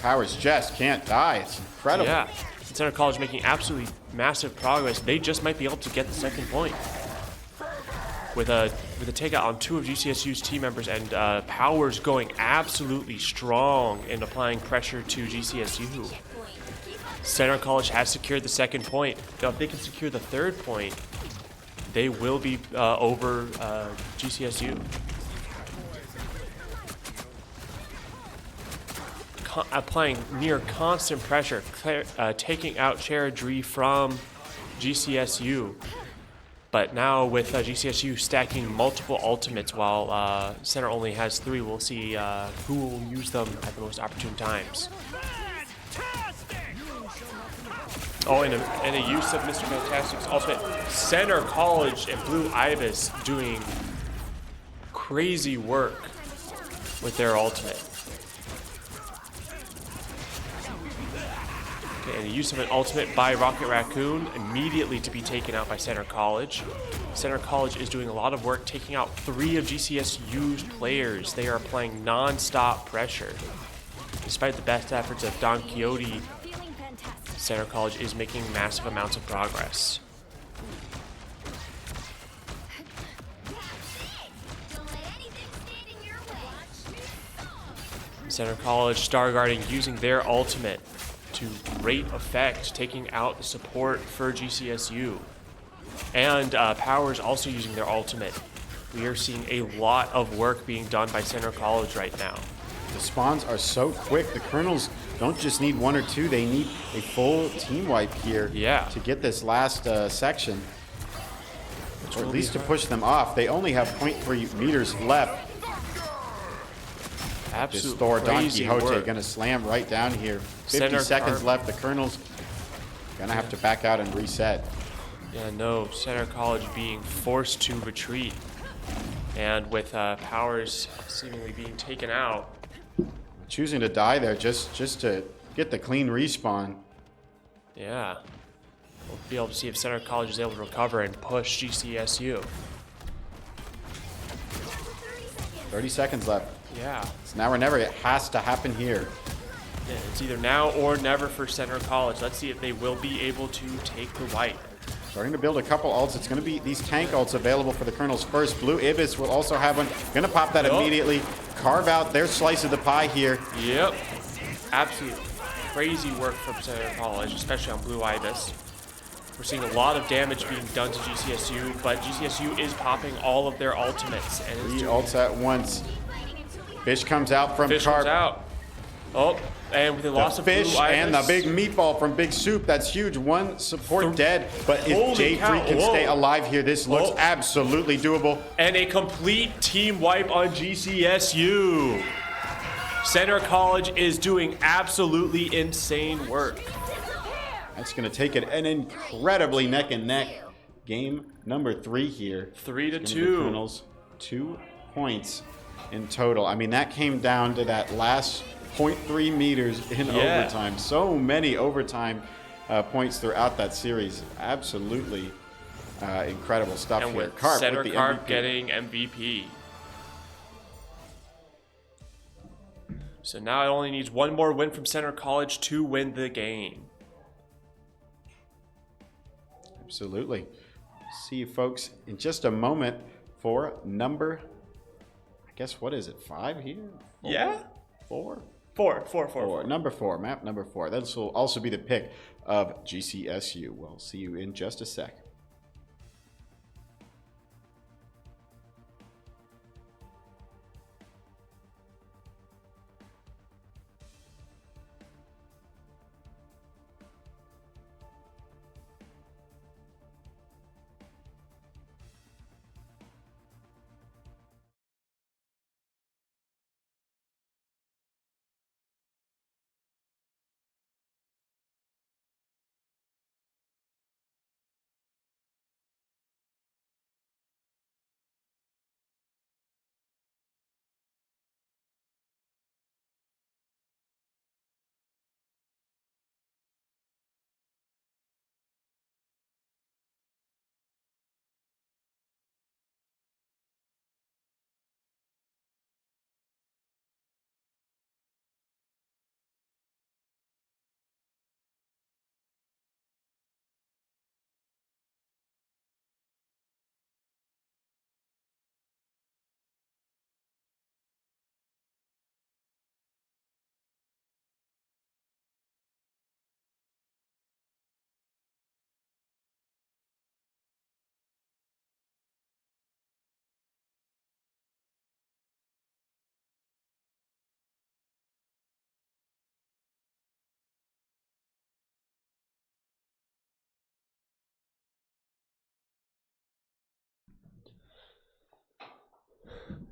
S1: Powers just can't die. It's incredible.
S2: Yeah. Center College making absolutely massive progress. They just might be able to get the second point. With a takeout on 2 of GCSU's team members, and Powers going absolutely strong in applying pressure to GCSU. Center College has secured the second point. Now, if they can secure the third point, they will be over GCSU. Applying near constant pressure, taking out Chara Dree from GCSU. But now with GCSU stacking multiple ultimates while Center only has 3, we'll see who will use them at the most opportune times. Oh, and a use of Mr. Fantastic's ultimate. Center College and Blue Ibis doing crazy work with their ultimate. Okay, and the use of an ultimate by Rocket Raccoon immediately to be taken out by Center College. Center College is doing a lot of work taking out 3 of GCSU's players. They are applying non-stop pressure. Despite the best efforts of Don Quixote, Center College is making massive amounts of progress. Center College Star Guarding using their ultimate to great effect, taking out the support for GCSU. And Powers also using their ultimate. We are seeing a lot of work being done by Center College right now.
S1: The spawns are so quick. The Colonels don't just need 1 or 2, they need a full team wipe here to get this last section. Or at least to push them off. They only have 0.3 meters left.
S2: Absolute
S1: This Thor Don
S2: crazy
S1: Quixote
S2: work.
S1: gonna slam right down here. 50
S2: Center
S1: seconds left. The Colonels gonna have to back out and reset.
S2: Yeah, no, Center College being forced to retreat. And with Powers seemingly being taken out.
S1: choosing to die there just to get the clean respawn.
S2: Yeah. We'll be able to see if Center College is able to recover and push GCSU.
S1: 30 seconds left.
S2: Yeah.
S1: It's now or never. It has to happen here.
S2: Yeah, it's either now or never for Center College. Let's see if they will be able to take the wipe.
S1: Starting to build a couple ults. It's going to be these tank ults available for the Colonels first. Blue Ibis will also have one. Going to pop that immediately. Carve out their slice of the pie here.
S2: Yep. Absolute crazy work from Center College, especially on Blue Ibis. We're seeing a lot of damage being done to GCSU, but GCSU is popping all of their ultimates. And it's
S1: 3 ults at once. Fish comes out from
S2: Fish
S1: Carp.
S2: comes out. Oh, and with the loss of
S1: Fish
S2: Blue Ibis.
S1: and the big meatball from Big Soup. That's huge. One support dead, but if
S2: Holy
S1: J3
S2: cow.
S1: can stay alive here, this looks absolutely doable.
S2: And a complete team wipe on GCSU. Center College is doing absolutely insane work.
S1: That's going to take it an incredibly neck and neck. Game number 3 here.
S2: 3-2.
S1: Colonels, 2 points in total. I mean, that came down to that last 0.3 meters in overtime. So many overtime points throughout that series. Absolutely incredible stuff
S2: And
S1: here.
S2: with
S1: Carp
S2: Center
S1: with the
S2: Carp
S1: MVP.
S2: getting MVP. So now it only needs one more win from Center College to win the game.
S1: Absolutely. See you folks in just a moment for number, I guess, what is it, 5 here? 4?
S2: Yeah?
S1: 4?
S2: 4.
S1: Number 4, map number 4. This will also be the pick of GCSU. We'll see you in just a sec.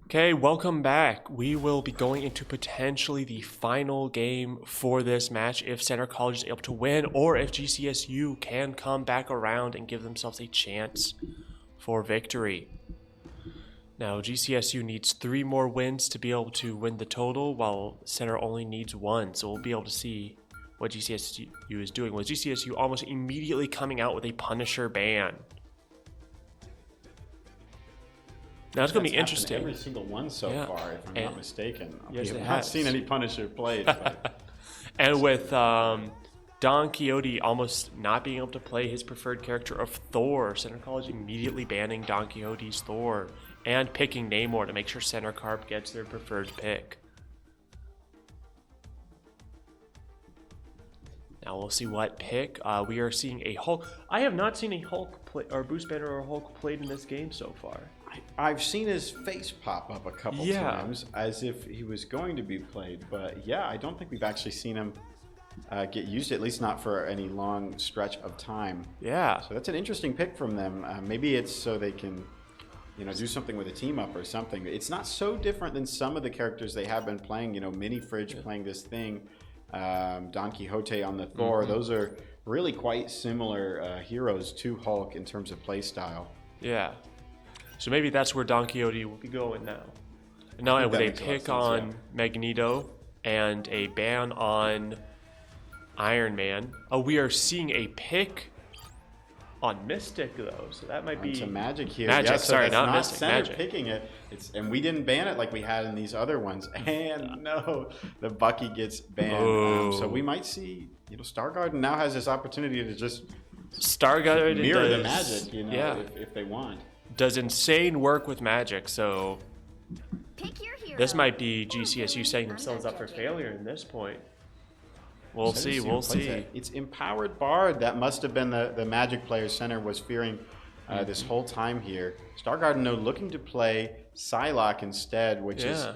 S2: Okay, welcome back. We will be going into potentially the final game for this match if Center College is able to win or if GCSU can come back around and give themselves a chance for victory. Now, GCSU needs 3 more wins to be able to win the total, while Center only needs 1. So we'll be able to see what GCSU is doing, with GCSU almost immediately coming out with a Punisher ban. Now it's going to be interesting.
S1: Every single one so far, if I'm not mistaken.
S2: Yes,
S1: we have
S2: it
S1: not
S2: has.
S1: seen any Punisher played. But
S2: And with Don Quixote almost not being able to play his preferred character of Thor, Center College immediately banning Don Quixote's Thor and picking Namor to make sure Center Carp gets their preferred pick. Now we'll see what pick. We are seeing a Hulk. I have not seen a Hulk play, or Bruce Banner or Hulk played in this game so far.
S1: I've seen his face pop up a couple times as if he was going to be played. But yeah, I don't think we've actually seen him get used, at least not for any long stretch of time.
S2: Yeah.
S1: So that's an interesting pick from them. Maybe it's so they can, do something with a team up or something. It's not so different than some of the characters they have been playing. Mini Fridge playing this thing, Don Quixote on the Thor. Those are really quite similar heroes to Hulk in terms of play style.
S2: Yeah. So maybe that's where Don Quixote will be going now. And now with a pick on Magneto, and a ban on Iron Man. Oh, we are seeing a pick on Mystic though, so that might be
S1: It's a Magic here.
S2: Magic,
S1: Yeah, so
S2: sorry,
S1: that's
S2: not
S1: not
S2: Mystic,
S1: Center
S2: Magic.
S1: picking it. And we didn't ban it like we had in these other ones. And no, the Bucky gets banned. So we might see, Star Garden now has this opportunity to just
S2: Star Garden
S1: mirror the
S2: does,
S1: Magic,
S2: yeah,
S1: if they want.
S2: does insane work with Magic. So
S3: Pick your hero.
S2: this might be GCSU setting themselves up for failure in this point. We'll see. We'll see.
S1: It's Empowered Bard. That must have been the Magic player Center was fearing this whole time here. Star Garden, though, looking to play Psylocke instead, which is,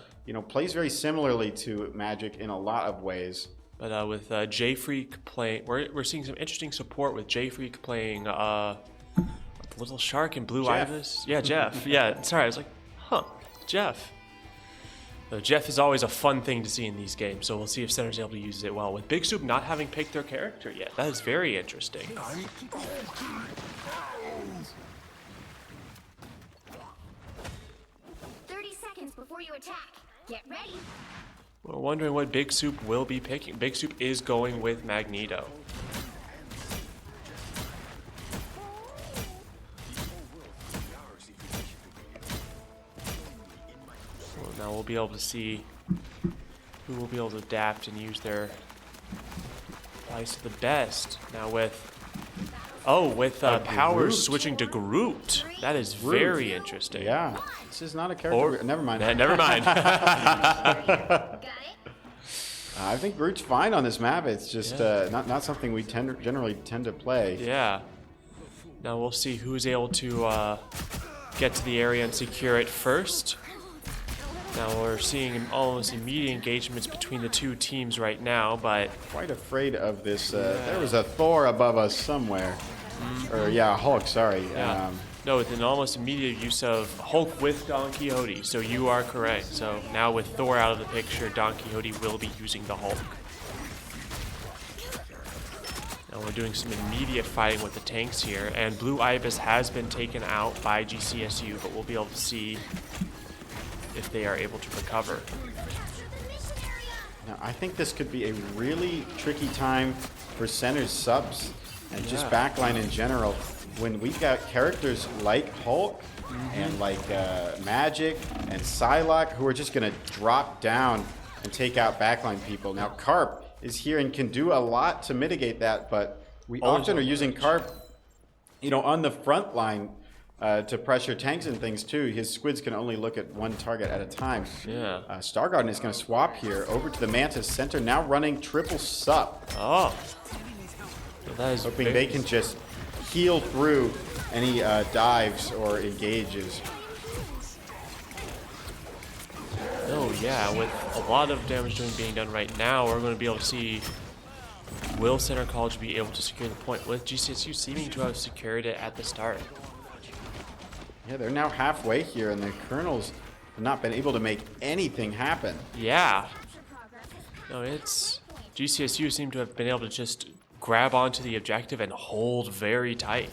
S1: plays very similarly to Magic in a lot of ways.
S2: But with J-Freak playing, we're seeing some interesting support with J-Freak playing Little Shark and Blue Ibis. Yeah, Jeff. Yeah, sorry, I was like, Jeff. Jeff is always a fun thing to see in these games, so we'll see if Center's able to use it well. With Big Soup not having picked their character yet, that is very interesting.
S3: 30 seconds before you attack. Get ready.
S2: We're wondering what Big Soup will be picking. Big Soup is going with Magneto. Now we'll be able to see who will be able to adapt and use their device to the best. Now with Powers
S1: Groot.
S2: switching to Groot. That is very interesting.
S1: Yeah, this is not a character. Never mind.
S2: Never mind.
S3: Got it?
S1: I think Groot's fine on this map. It's just not something we generally tend to play.
S2: Yeah. Now we'll see who's able to get to the area and secure it first. Now we're seeing almost immediate engagements between the two teams right now, but
S1: Quite afraid of this. There was a Thor above us somewhere. Or Hulk. Sorry.
S2: yeah. No, with an almost immediate use of Hulk with Don Quixote. So you are correct. So now with Thor out of the picture, Don Quixote will be using the Hulk. Now we're doing some immediate fighting with the tanks here, and Blue Ibis has been taken out by GCSU, but we'll be able to see if they are able to recover.
S1: Now, I think this could be a really tricky time for Center's subs and just backline in general. When we've got characters like Hulk and like Magic and Psylocke who are just going to drop down and take out backline people. Now, Carp is here and can do a lot to mitigate that, but we often are using Carp, on the front line to pressure tanks and things too. His squids can only look at one target at a time.
S2: Yeah.
S1: Star Garden is going to swap here over to the Mantis Center, now running triple sup.
S2: Oh. Well, that is
S1: Hoping they can just heal through any dives or engages.
S2: Oh yeah, with a lot of damage being done right now, we're going to be able to see will Center College be able to secure the point, with GCSU seeming to have secured it at the start.
S1: Yeah, they're now halfway here, and the Colonels have not been able to make anything happen.
S2: Yeah. No, it's GCSU seem to have been able to just grab onto the objective and hold very tight.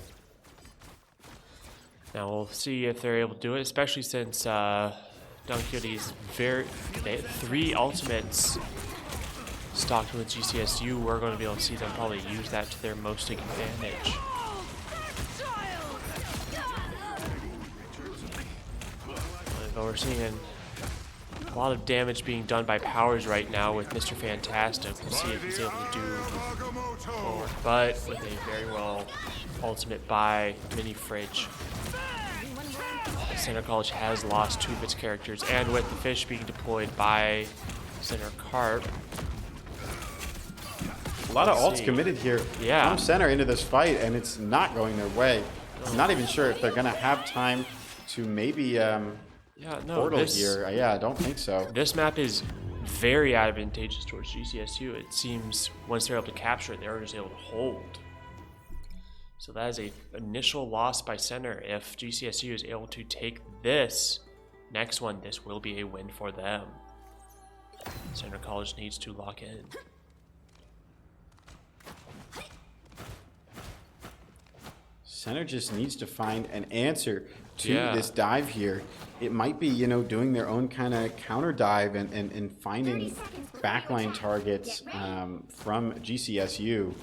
S2: Now we'll see if they're able to do it, especially since Don Quixote's they had 3 ultimates stocked with GCSU. We're going to be able to see them probably use that to their most advantage. But we're seeing a lot of damage being done by Powers right now with Mr. Fantastic. We'll see if he's able to do more. But with a very well ultimate by Mini Fridge, Center College has lost 2 of its characters, and with the fish being deployed by Center Carp.
S1: A lot of
S2: Let's
S1: ults
S2: see.
S1: committed here
S2: Yeah.
S1: from Center into this fight, and it's not going their way. I'm not even sure if they're going to have time to maybe portal here. Yeah, I don't think so.
S2: This map is very advantageous towards GCSU. It seems once they're able to capture it, they're just able to hold. So that is an initial loss by Center. If GCSU is able to take this next one, this will be a win for them. Center College needs to lock in.
S1: Center just needs to find an answer to
S2: Yeah.
S1: this dive here. It might be, you know, doing their own kind of counter dive and finding backline targets from GCSU.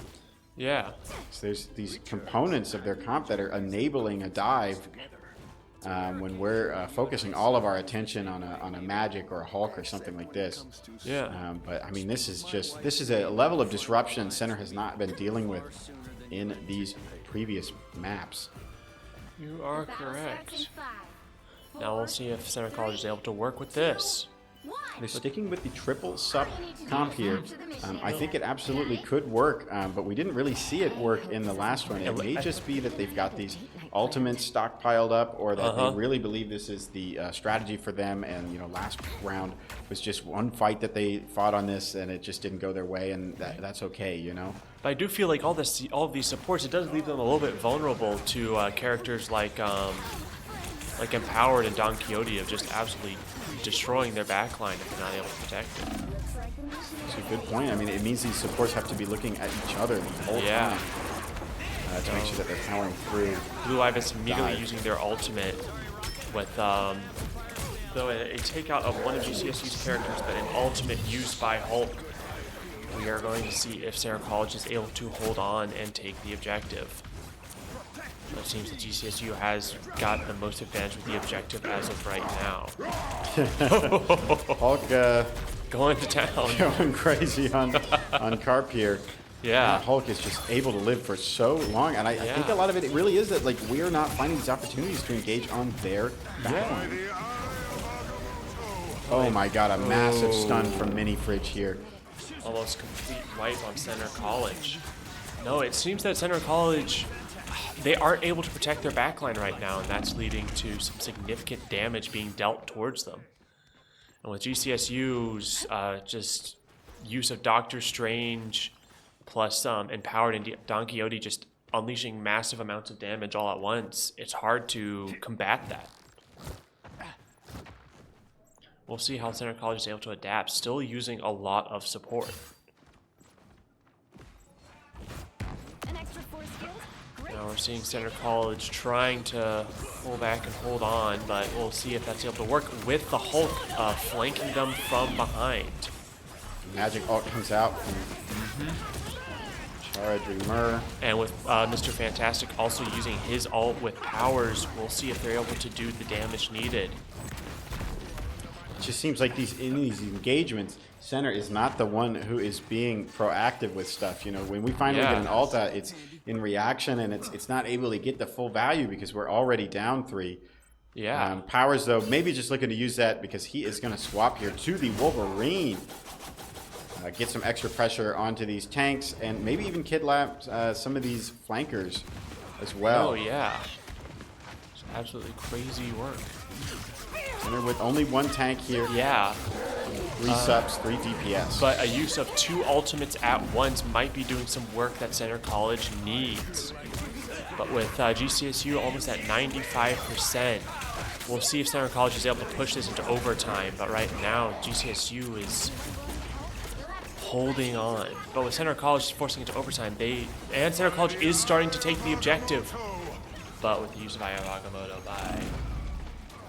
S2: Yeah.
S1: So there's these components of their comp that are enabling a dive when we're focusing all of our attention on a Magic or a Hulk or something like this.
S2: Yeah.
S1: But I mean, this is a level of disruption Center has not been dealing with in these previous maps.
S2: You are
S3: Battle
S2: correct.
S3: starts in 5,
S2: Now we'll see if Center College is able to work with this.
S3: 1.
S1: They're sticking with the triple sup comp here. I think it absolutely could work, but we didn't really see it work in the last one. It may just be that they've got these ultimates stockpiled up, or that they really believe this is the strategy for them. And you know, last round was just one fight that they fought on this, and it just didn't go their way, and that's okay, you know.
S2: But I do feel like all of these supports, it does leave them a little bit vulnerable to characters like Empowered and Don Quixote of just absolutely destroying their backline if they're not able to protect it.
S1: It's a good point. I mean, it means these supports have to be looking at each other the whole
S2: Yeah.
S1: time to make sure that they're powering through.
S2: Blue Ibis immediately
S1: Dive.
S2: using their ultimate with though a takeout of one of GCSU's characters, but an ultimate used by Hulk. We are going to see if Center College is able to hold on and take the objective. It seems that GCSU has got the most advantage with the objective as of right now.
S1: Hulk
S2: Going to town.
S1: going crazy on Carp here.
S2: Yeah.
S1: Hulk is just able to live for so long, and I think a lot of it really is that like we are not finding these opportunities to engage on their backline. Oh my God, a massive stun from Mini Fridge here.
S2: Almost complete wipe on Center College. No, it seems that Center College, they aren't able to protect their backline right now, and that's leading to some significant damage being dealt towards them. And with GCSU's just use of Doctor Strange plus Empowered and Don Quixote just unleashing massive amounts of damage all at once, it's hard to combat that. We'll see how Center College is able to adapt, still using a lot of support.
S4: An extra 4 skills? Great.
S2: Now we're seeing Center College trying to pull back and hold on, but we'll see if that's able to work with the Hulk flanking them from behind.
S1: Magic ult comes out from Chara Dreamer.
S2: And with Mr. Fantastic also using his ult with powers, we'll see if they're able to do the damage needed.
S1: It just seems like in these engagements, Center is not the one who is being proactive with stuff. You know, when we finally get an ult out, it's in reaction, and it's not able to get the full value because we're already down 3.
S2: Yeah.
S1: Powers, though, maybe just looking to use that because he is going to swap here to the Wolverine. Get some extra pressure onto these tanks, and maybe even kidnap some of these flankers as well.
S2: Oh, yeah. It's absolutely crazy work.
S1: Center with only 1 tank here.
S2: Yeah.
S1: 3 subs, 3 DPS.
S2: But a use of 2 ultimates at once might be doing some work that Center College needs. But with GCSU almost at 95%, we'll see if Center College is able to push this into overtime. But right now, GCSU is holding on. But with Center College forcing it to overtime, Center College is starting to take the objective. But with the use of Agamotto by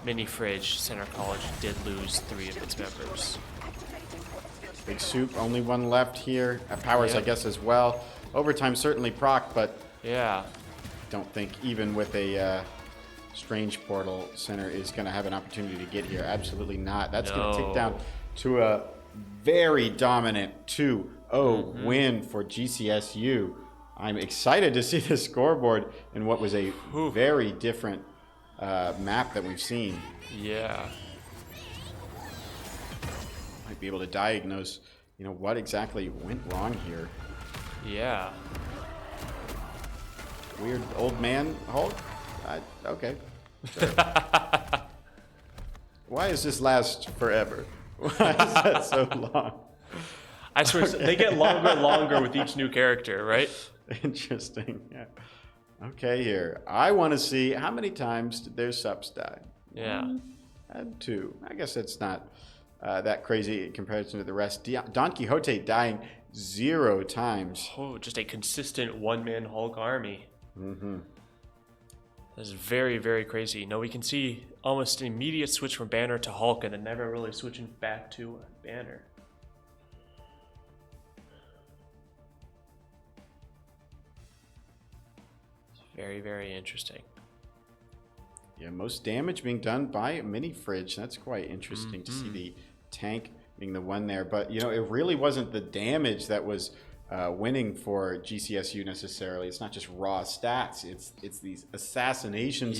S2: Mini Fridge, Center College did lose 3 of its members.
S1: Big Soup, only 1 left here. Powers, I guess, as well. Overtime certainly proc, but
S2: yeah,
S1: don't think even with a Strange Portal, Center is going to have an opportunity to get here. Absolutely not. That's going to tick down to a very dominant 2-0 win for GCSU. I'm excited to see the scoreboard in what was a very different map that we've seen.
S2: yeah.
S1: Might be able to diagnose, you know, what exactly went wrong here.
S2: Yeah.
S1: Weird old man Hulk? Okay. Sure. Why does this last forever? Why is that so long?
S2: I swear, they get longer and longer with each new character, right?
S1: Interesting. Yeah. Okay, here. I want to see how many times did their subs die?
S2: Yeah.
S1: And 2. I guess that's not that crazy in comparison to the rest. Don Quixote dying 0 times.
S2: Oh, just a consistent one-man Hulk army. This is very, very crazy. We can see almost an immediate switch from Banner to Hulk and then never really switching back to Banner. It's very, very interesting.
S1: Yeah, most damage being done by Mini Fridge. That's quite interesting to see the tank being the one there. But, you know, it really wasn't the damage that was winning for GCSU necessarily. It's not just raw stats. It's these assassinations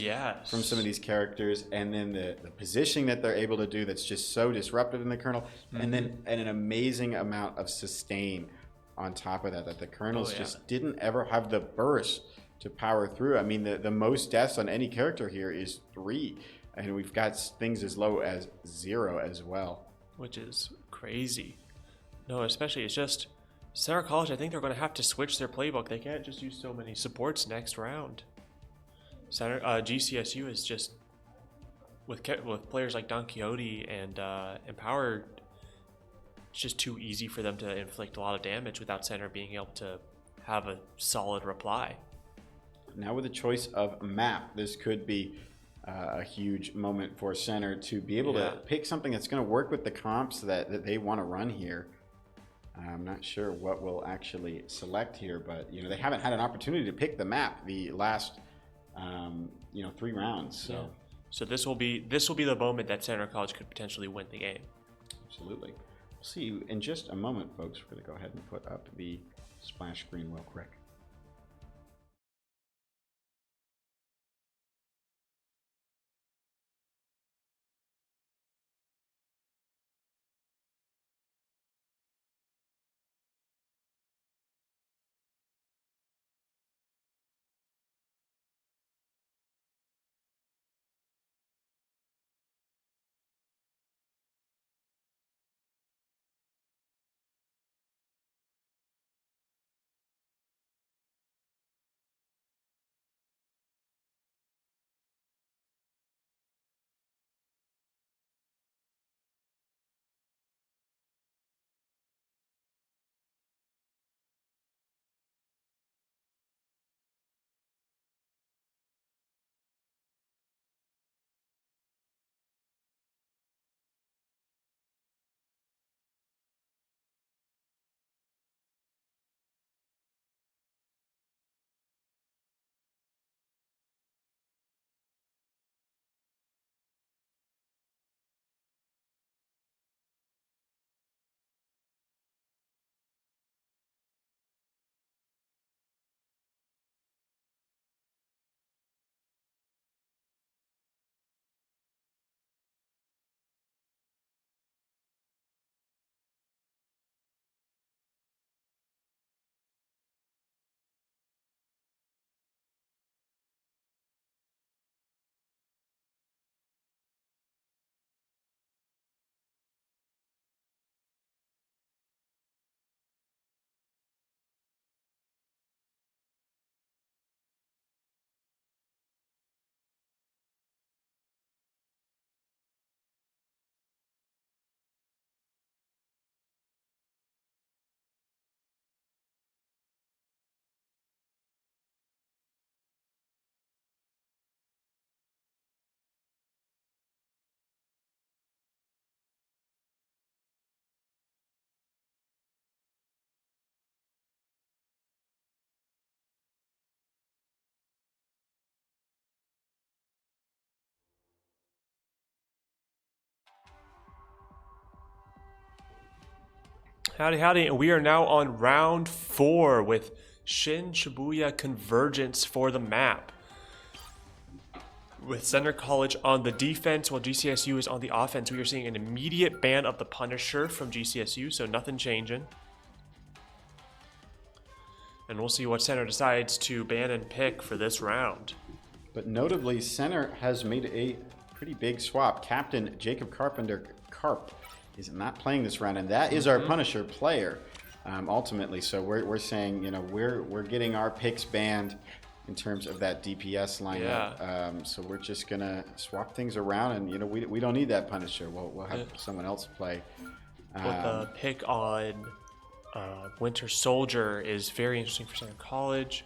S1: from some of these characters, and then the positioning that they're able to do that's just so disruptive in the Colonel, and an amazing amount of sustain on top of that the Colonels just didn't ever have the burst to power through. I mean, the most deaths on any character here is 3, and we've got things as low as 0 as well.
S2: Which is crazy. No, especially it's just Center College. I think they're going to have to switch their playbook. They can't just use so many supports next round. GCSU is just with players like Don Quixote and Empower. It's just too easy for them to inflict a lot of damage without Center being able to have a solid reply.
S1: Now with the choice of map, this could be a huge moment for Center to be able to pick something that's going to work with the comps that they want to run here. I'm not sure what we'll actually select here, but you know, they haven't had an opportunity to pick the map the last 3 rounds.
S2: So this will be the moment that Center College could potentially win the game.
S1: Absolutely. We'll see you in just a moment, folks. We're going to go ahead and put up the splash screen real quick.
S2: Howdy, howdy, and we are now on round 4 with Shin Shibuya Convergence for the map. With Center College on the defense while GCSU is on the offense, we are seeing an immediate ban of the Punisher from GCSU, so nothing changing. And we'll see what Center decides to ban and pick for this round.
S1: But notably, Center has made a pretty big swap. Captain Jacob Carpenter Carp is not playing this round, and that is our Punisher player ultimately. So we're saying, you know, we're getting our picks banned in terms of that DPS lineup. So we're just gonna swap things around, and you know, we don't need that Punisher. We'll have someone else play.
S2: But the pick on Winter Soldier is very interesting for Center College.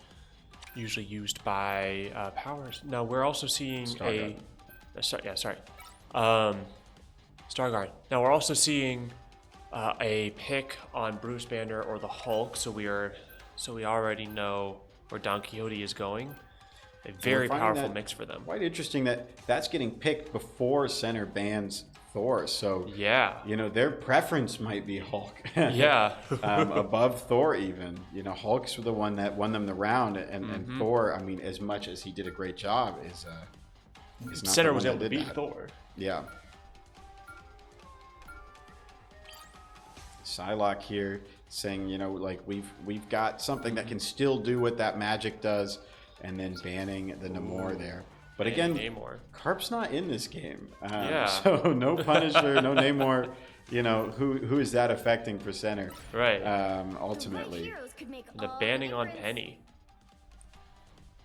S2: usually used by Powers. Now we're also seeing
S1: Starguard.
S2: Starguard. Now we're also seeing a pick on Bruce Banner or the Hulk, so we already know where Don Quixote is going. A very
S1: finding
S2: powerful
S1: that
S2: mix for them.
S1: Quite interesting that that's getting picked before center bans Thor. So
S2: Yeah.
S1: you know, their preference might be Hulk.
S2: Yeah.
S1: Above Thor even. You know, Hulk's the one that won them the round, and Thor, I mean, as much as he did a great job, is not
S2: Center
S1: the
S2: was
S1: one
S2: able
S1: that
S2: to
S1: did
S2: beat
S1: that.
S2: Thor.
S1: Yeah. Psylocke here saying, you know, like we've got something that can still do what that magic does, and then banning the Namor there. But again,
S2: Namor.
S1: Carp's not in this game.
S2: Yeah.
S1: So no Punisher, no Namor. You know, who is that affecting for center?
S2: Right.
S1: Ultimately.
S3: Heroes could make
S2: The
S3: all
S2: banning on
S3: difference.
S2: Penny.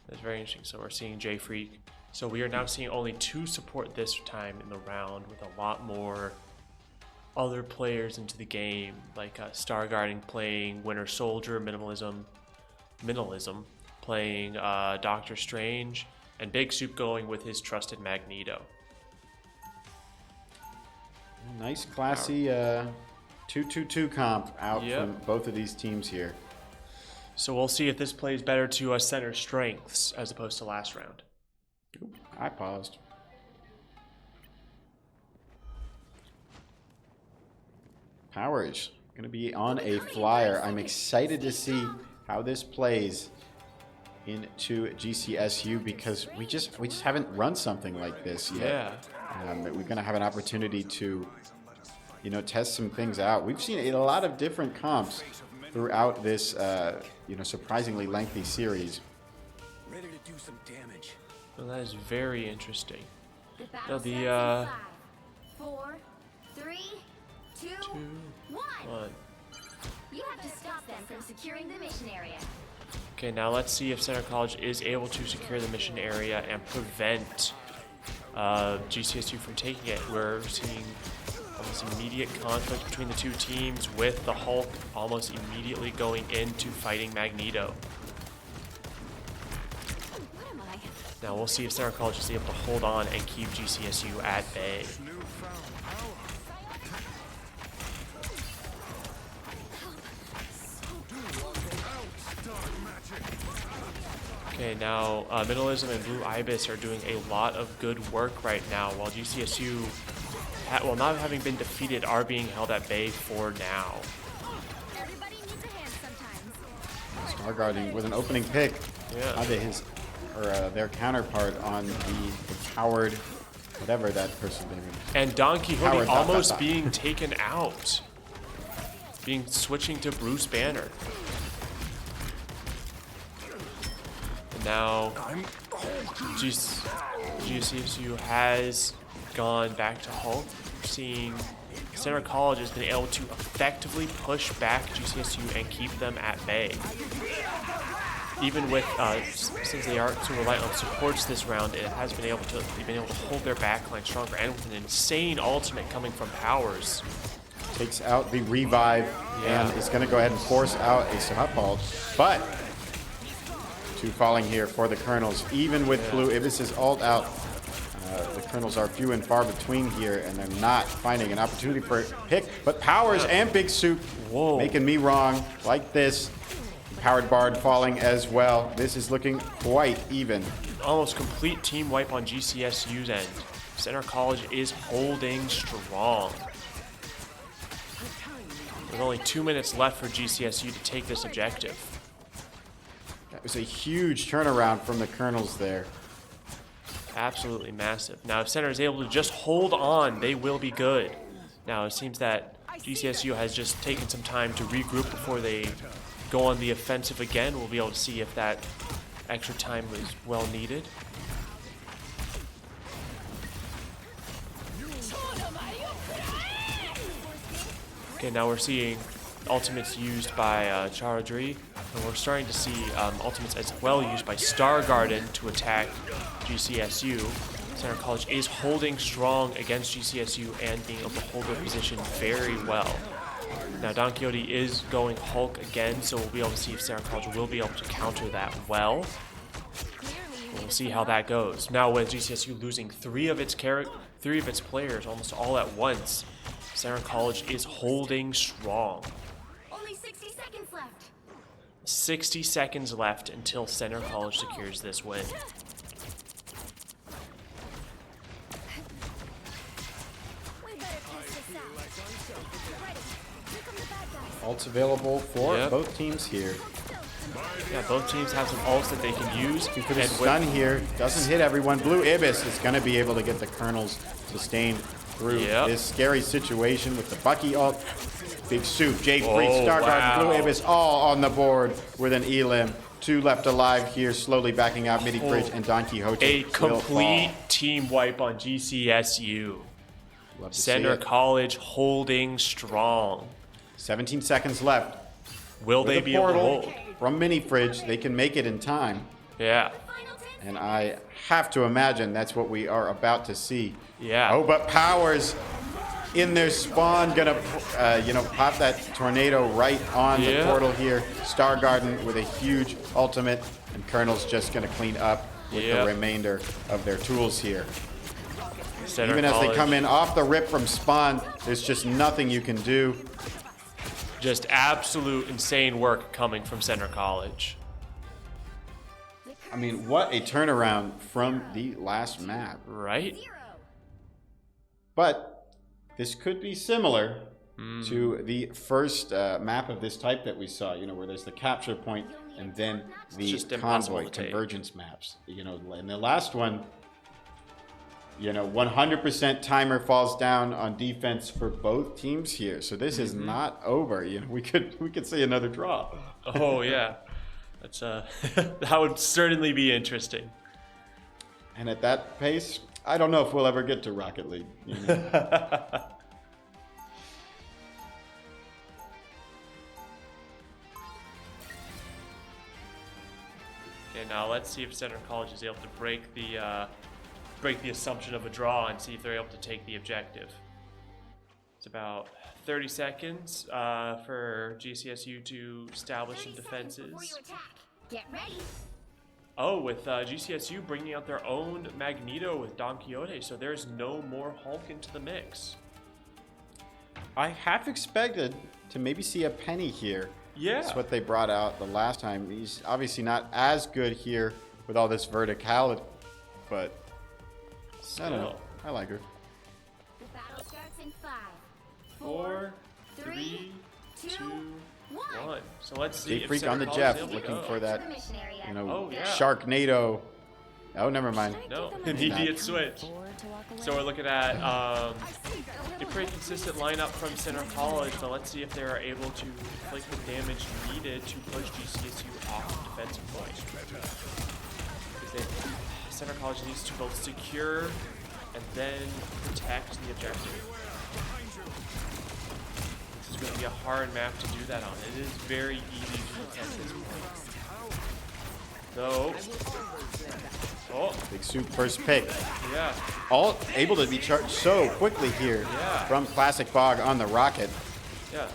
S2: That's very interesting. So we're seeing J Freak. So we are now seeing only 2 support this time in the round, with a lot more other players into the game, like Starguarding playing Winter Soldier, Minimalism playing Doctor Strange, and Big Soup going with his trusted Magneto.
S1: Nice, classy 2-2-2 comp out
S2: Yep.
S1: from both of these teams here.
S2: So we'll see if this plays better to center strengths as opposed to last round.
S1: I paused. Powers going to be on a flyer. I'm excited to see how this plays into GCSU, because we just haven't run something like this yet.
S2: Yeah.
S1: We're going to have an opportunity to, you know, test some things out. We've seen a lot of different comps throughout this, you know, surprisingly lengthy series.
S5: Ready to do some damage.
S2: Well, that is very interesting.
S3: The
S2: No,
S3: battle
S2: the,
S3: starts in 5, 4, 3, 2, 1.
S2: 1.
S3: You have to stop them from securing the mission area.
S2: Okay, now let's see if Center College is able to secure the mission area and prevent GCSU from taking it. We're seeing almost immediate conflict between the two teams, with the Hulk almost immediately going into fighting Magneto.
S3: What am I?
S2: Now we'll see if Center College is able to hold on and keep GCSU at bay. Okay, now Minimalism and Blue Ibis are doing a lot of good work right now, while GCSU, while not having been defeated, are being held at bay for now.
S3: Everybody needs a hand sometimes.
S1: Starguarding with an opening pick.
S2: Yeah.
S1: Either his or their counterpart on the coward, whatever that person's name is.
S2: And Don Quixote
S1: Howard,
S2: almost being taken out. Switching to Bruce Banner. And now GCSU has gone back to Hulk. We're seeing Center College has been able to effectively push back GCSU and keep them at bay. Even with, since they are so reliant on supports this round, they've been able to hold their backline stronger, and with an insane ultimate coming from Powers.
S1: Takes out the revive and is going to go ahead and force out a Sahapald. But 2 falling here for the Colonels. Even with Blue Ibis's ult out, the Colonels are few and far between here, and they're not finding an opportunity for a pick. But Powers and Big Soup making me wrong like this. Powered Bard falling as well. This is looking quite even.
S2: Almost complete team wipe on GCSU's end. Center College is holding strong. With only 2 minutes left for GCSU to take this objective.
S1: That was a huge turnaround from the Colonels there.
S2: Absolutely massive. Now, if Center is able to just hold on, they will be good. Now, it seems that GCSU has just taken some time to regroup before they go on the offensive again. We'll be able to see if that extra time was well needed. Okay, now we're seeing ultimates used by Charadri, and we're starting to see ultimates as well used by Stargarden to attack GCSU. Center College is holding strong against GCSU and being able to hold their position very well. Now Don Quixote is going Hulk again, so we'll be able to see if Center College will be able to counter that well. We'll see how that goes. Now with GCSU losing three of its players almost all at once, Center College is holding strong.
S3: Only 60 seconds left.
S2: 60 seconds left until Center College secures this win.
S3: We better test this out. Get ready. Here come the bad guys.
S1: Ults available for
S2: Yep.
S1: both teams here.
S2: Yeah, both teams have some ults that they can use.
S1: For the stun here, doesn't hit everyone. Blue Ibis is going to be able to get the Colonels sustained through
S2: Yep.
S1: this scary situation with the Bucky ult. Big Soup, Jake Freak,
S2: Oh,
S1: Starguard,
S2: wow.
S1: Blue Ibis all on the board with an Elim. Two left alive here, slowly backing out Midi Bridge and Don Quixote.
S2: A
S1: will
S2: complete
S1: fall.
S2: team wipe on GCSU.
S1: Love to see
S2: Center
S1: it.
S2: College holding strong.
S1: 17 seconds left.
S2: Will
S1: With
S2: they
S1: the
S2: be able to
S1: portal
S2: hold?
S1: from Mini Fridge, they can make it in time.
S2: Yeah.
S3: Final 10
S1: And I have to imagine that's what we are about to see.
S2: Yeah.
S1: Oh, but Powers in their spawn gonna, pop that tornado right on the
S2: Yeah.
S1: portal here. Star Garden with a huge ultimate, and Colonel's just gonna clean up with
S2: Yeah.
S1: the remainder of their tools here.
S2: Center
S1: Even as they
S2: College,
S1: come in off the rip from spawn, there's just nothing you can do.
S2: just absolute insane work coming from Center College.
S1: I mean, what a turnaround from the last map.
S2: Right?
S3: 0.
S1: But this could be similar to the first map of this type that we saw, where there's the capture point and then the
S2: just impossible
S1: convoy
S2: to take.
S1: convergence maps. In the last one, 100% timer falls down on defense for both teams here. So this is not over. We could see another draw.
S2: Oh yeah. That's that would certainly be interesting.
S1: And at that pace, I don't know if we'll ever get to Rocket League.
S2: Okay, now let's see if Center College is able to break the assumption of a draw and see if they're able to take the objective. It's about 30 seconds for GCSU to establish some
S3: 30 seconds before
S2: defenses.
S3: you attack. Get ready.
S2: Oh, with GCSU bringing out their own Magneto with Don Quixote, so there's no more Hulk into the mix.
S1: I half expected to maybe see a Penny here.
S2: Yeah.
S1: That's what they brought out the last time. He's obviously not as good here with all this verticality, but I don't know. I like her.
S3: The battle starts in 5,
S2: 4,
S3: 3,
S2: 2,
S3: 1.
S2: 1. So let's see
S1: Jake
S2: if
S1: Freak
S2: Center
S1: on the
S2: College
S1: Jeff,
S2: is able to
S1: looking
S2: go.
S1: for that,
S3: The mission area.
S2: Oh, yeah.
S1: Sharknado. Oh, never mind.
S2: No, an idiot switch. So we're looking at a pretty consistent lineup from Center College, but let's see if they're able to inflict the damage needed to push GCSU off the defensive point. Because Center College needs to both secure and then protect the objective. This is going to be a hard map to do that on. It is very easy to protect this point. Though, oh,
S1: Big Soup first pick.
S2: yeah.
S1: All able to be charged so quickly here
S2: Yeah.
S1: from Classic Bog on the rocket
S2: Yeah.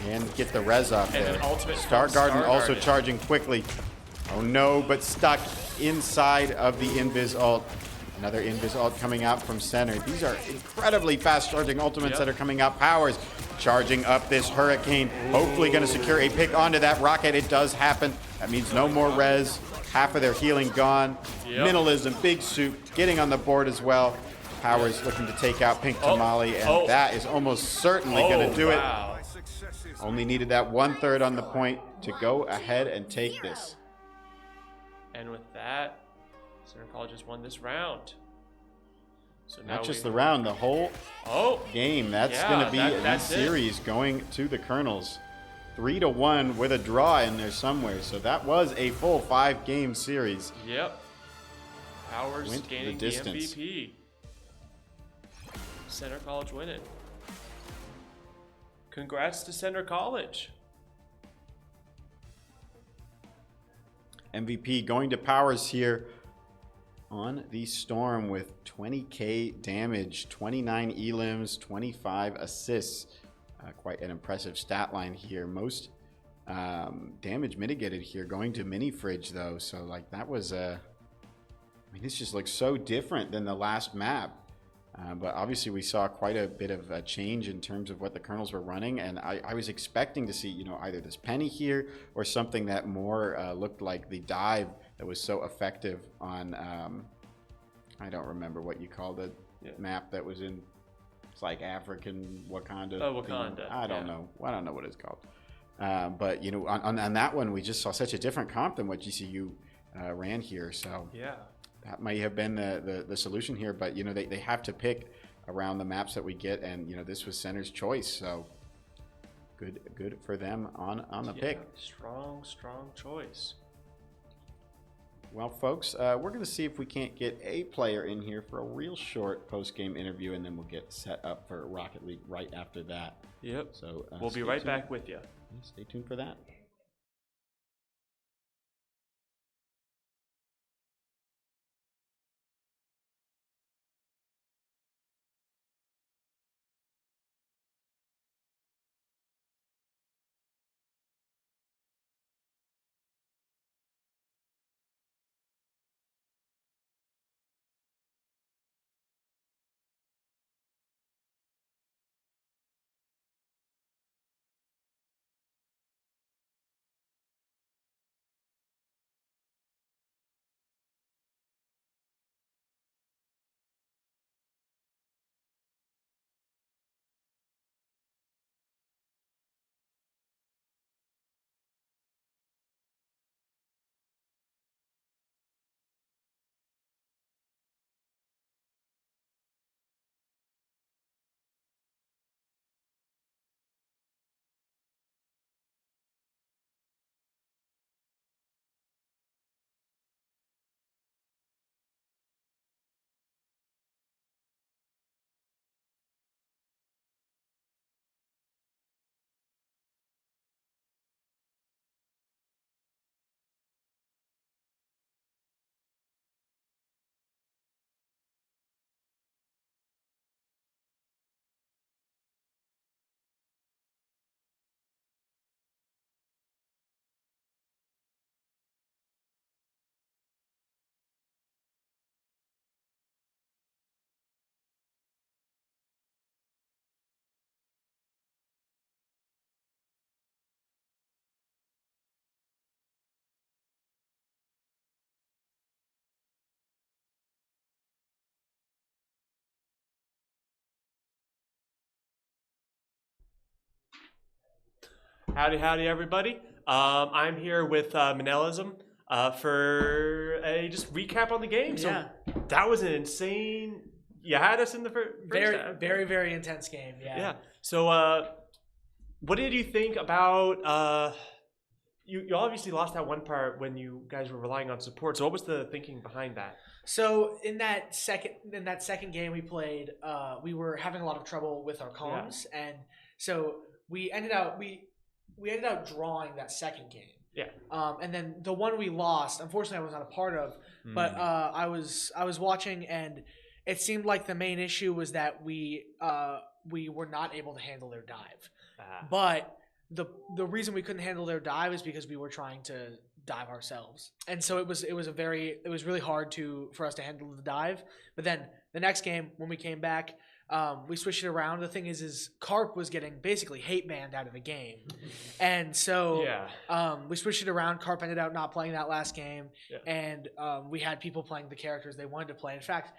S1: and get the res off
S2: And
S1: there.
S2: an ultimate
S1: Star
S2: from
S1: Garden
S2: Star
S1: also
S2: Garden.
S1: charging quickly. Oh no, but stuck inside of the Invis ult. Another Invis ult coming out from center. These are incredibly fast charging ultimates
S2: Yep.
S1: that are coming out. Powers charging up this Hurricane. Hopefully going to secure a pick onto that rocket. It does happen. That means no more res. Half of their healing gone.
S2: Yep.
S1: Minimalism, Big Soup getting on the board as well. Powers looking to take out Pink
S2: Oh.
S1: Tamale, and
S2: Oh.
S1: that is almost certainly going to do
S2: wow.
S1: it. Only needed that 1/3 on the point to go ahead and take this.
S2: And with that, Center College has won this round. So now
S1: Not just
S2: we-
S1: the round, the whole
S2: Oh,
S1: game. That's
S2: Yeah,
S1: going to be the
S2: that's it.
S1: series going to the Colonels. 3-1 with a draw in there somewhere. So that was a full 5-game series.
S2: yep. Powers
S1: Went the
S2: gaining the
S1: distance.
S2: MVP. Center College winning. Congrats to Center College.
S1: MVP going to Powers here on the Storm with 20k damage, 29 elims, 25 assists. Quite an impressive stat line here. Most damage mitigated here, going to Mini Fridge though. So like that was I mean, this just looks so different than the last map. But obviously, we saw quite a bit of a change in terms of what the Colonels were running, and I was expecting to see, either this penny here or something that more looked like the dive that was so effective on. I don't remember what you called it. Map that was in. It's like African Wakanda.
S2: Oh, Wakanda.
S1: Theme. I don't know. I don't know what it's called. But on that one, we just saw such a different comp than what GCU ran here. So that might have been the solution here. But they have to pick around the maps that we get, and this was Center's choice. So good for them on the pick.
S2: Strong choice.
S1: Well, folks, we're going to see if we can't get a player in here for a real short post-game interview, and then we'll get set up for Rocket League right after that.
S2: Yep.
S1: So
S2: we'll be right back with you.
S1: Stay tuned for that.
S2: Howdy, everybody. I'm here with Manelism for a just recap on the game. So that was an insane. You had us in the first half.
S6: Very intense game.
S2: Yeah. So, what did you think about? You obviously lost that one part when you guys were relying on support. So, what was the thinking behind that?
S6: So in that second game we played, we were having a lot of trouble with our comms, and so we ended up drawing that second game.
S2: Yeah.
S6: And then the one we lost, unfortunately, I was not a part of, but I was watching, and it seemed like the main issue was that we were not able to handle their dive. But the reason we couldn't handle their dive is because we were trying to dive ourselves, and so it was really hard for us to handle the dive. But then the next game when we came back, we switched it around. The thing is Carp was getting basically hate banned out of the game, and so we switched it around. Carp ended up not playing that last game, and we had people playing the characters they wanted to play. In fact,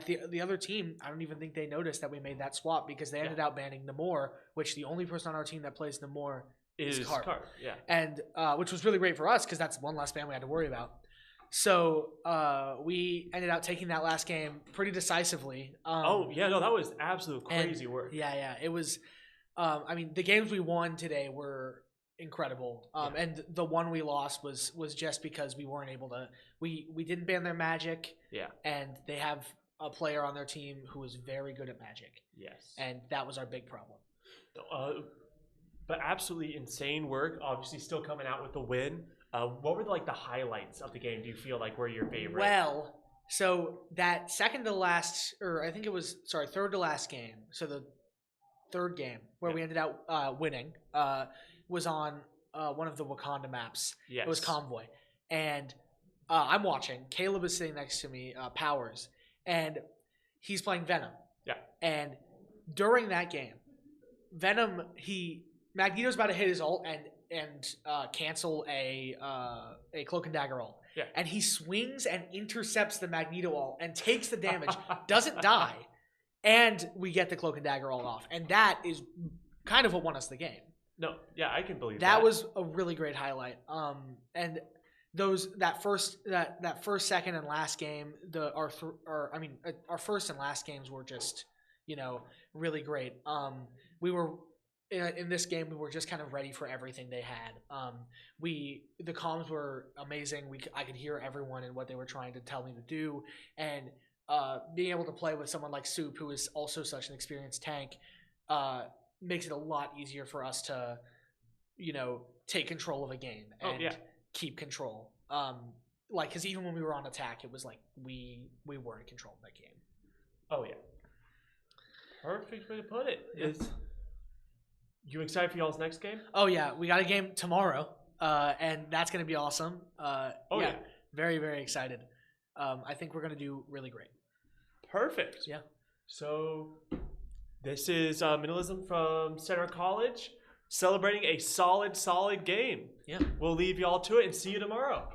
S6: the other team, I don't even think they noticed that we made that swap because they ended up banning Namor, which the only person on our team that plays Namor is Carp. And which was really great for us because that's one less ban we had to worry about. So we ended up taking that last game pretty decisively.
S2: That was absolute crazy work.
S6: Yeah, it was. I mean, the games we won today were incredible, and the one we lost was just because we weren't able to. We didn't ban their magic. Yeah, and they have a player on their team who is very good at magic. Yes, and that was our big problem.
S2: But absolutely insane work. Obviously, still coming out with the win. What were the highlights of the game? Do you feel like were your favorite?
S6: Well, so that third to last game. So the third game where we ended up winning was on one of the Wakanda maps. Yes. It was Convoy, and I'm watching. Caleb is sitting next to me, Powers, and he's playing Venom.
S2: Yeah.
S6: And during that game, Magneto's about to hit his ult and cancel a cloak and dagger ult.
S2: Yeah.
S6: And he swings and intercepts the Magneto ult and takes the damage, doesn't die, and we get the cloak and dagger ult off. And that is kind of what won us the game.
S2: No, yeah, I can believe
S6: That was a really great highlight. And that first, second, and last game, our first and last games were just, really great. We were in this game, we were just kind of ready for everything they had. The comms were amazing. I could hear everyone and what they were trying to tell me to do, and being able to play with someone like Soup, who is also such an experienced tank, makes it a lot easier for us to, take control of a game and keep control. Because even when we were on attack, it was like we were in control of that game.
S2: Oh yeah. Perfect way to put it. You excited for y'all's next game?
S6: Oh yeah, we got a game tomorrow, and that's gonna be awesome. Yeah, very very excited. I think we're gonna do really great.
S2: Perfect.
S6: Yeah.
S2: So this is Minimalism from Center College, celebrating a solid game.
S6: Yeah.
S2: We'll leave y'all to it and see you tomorrow.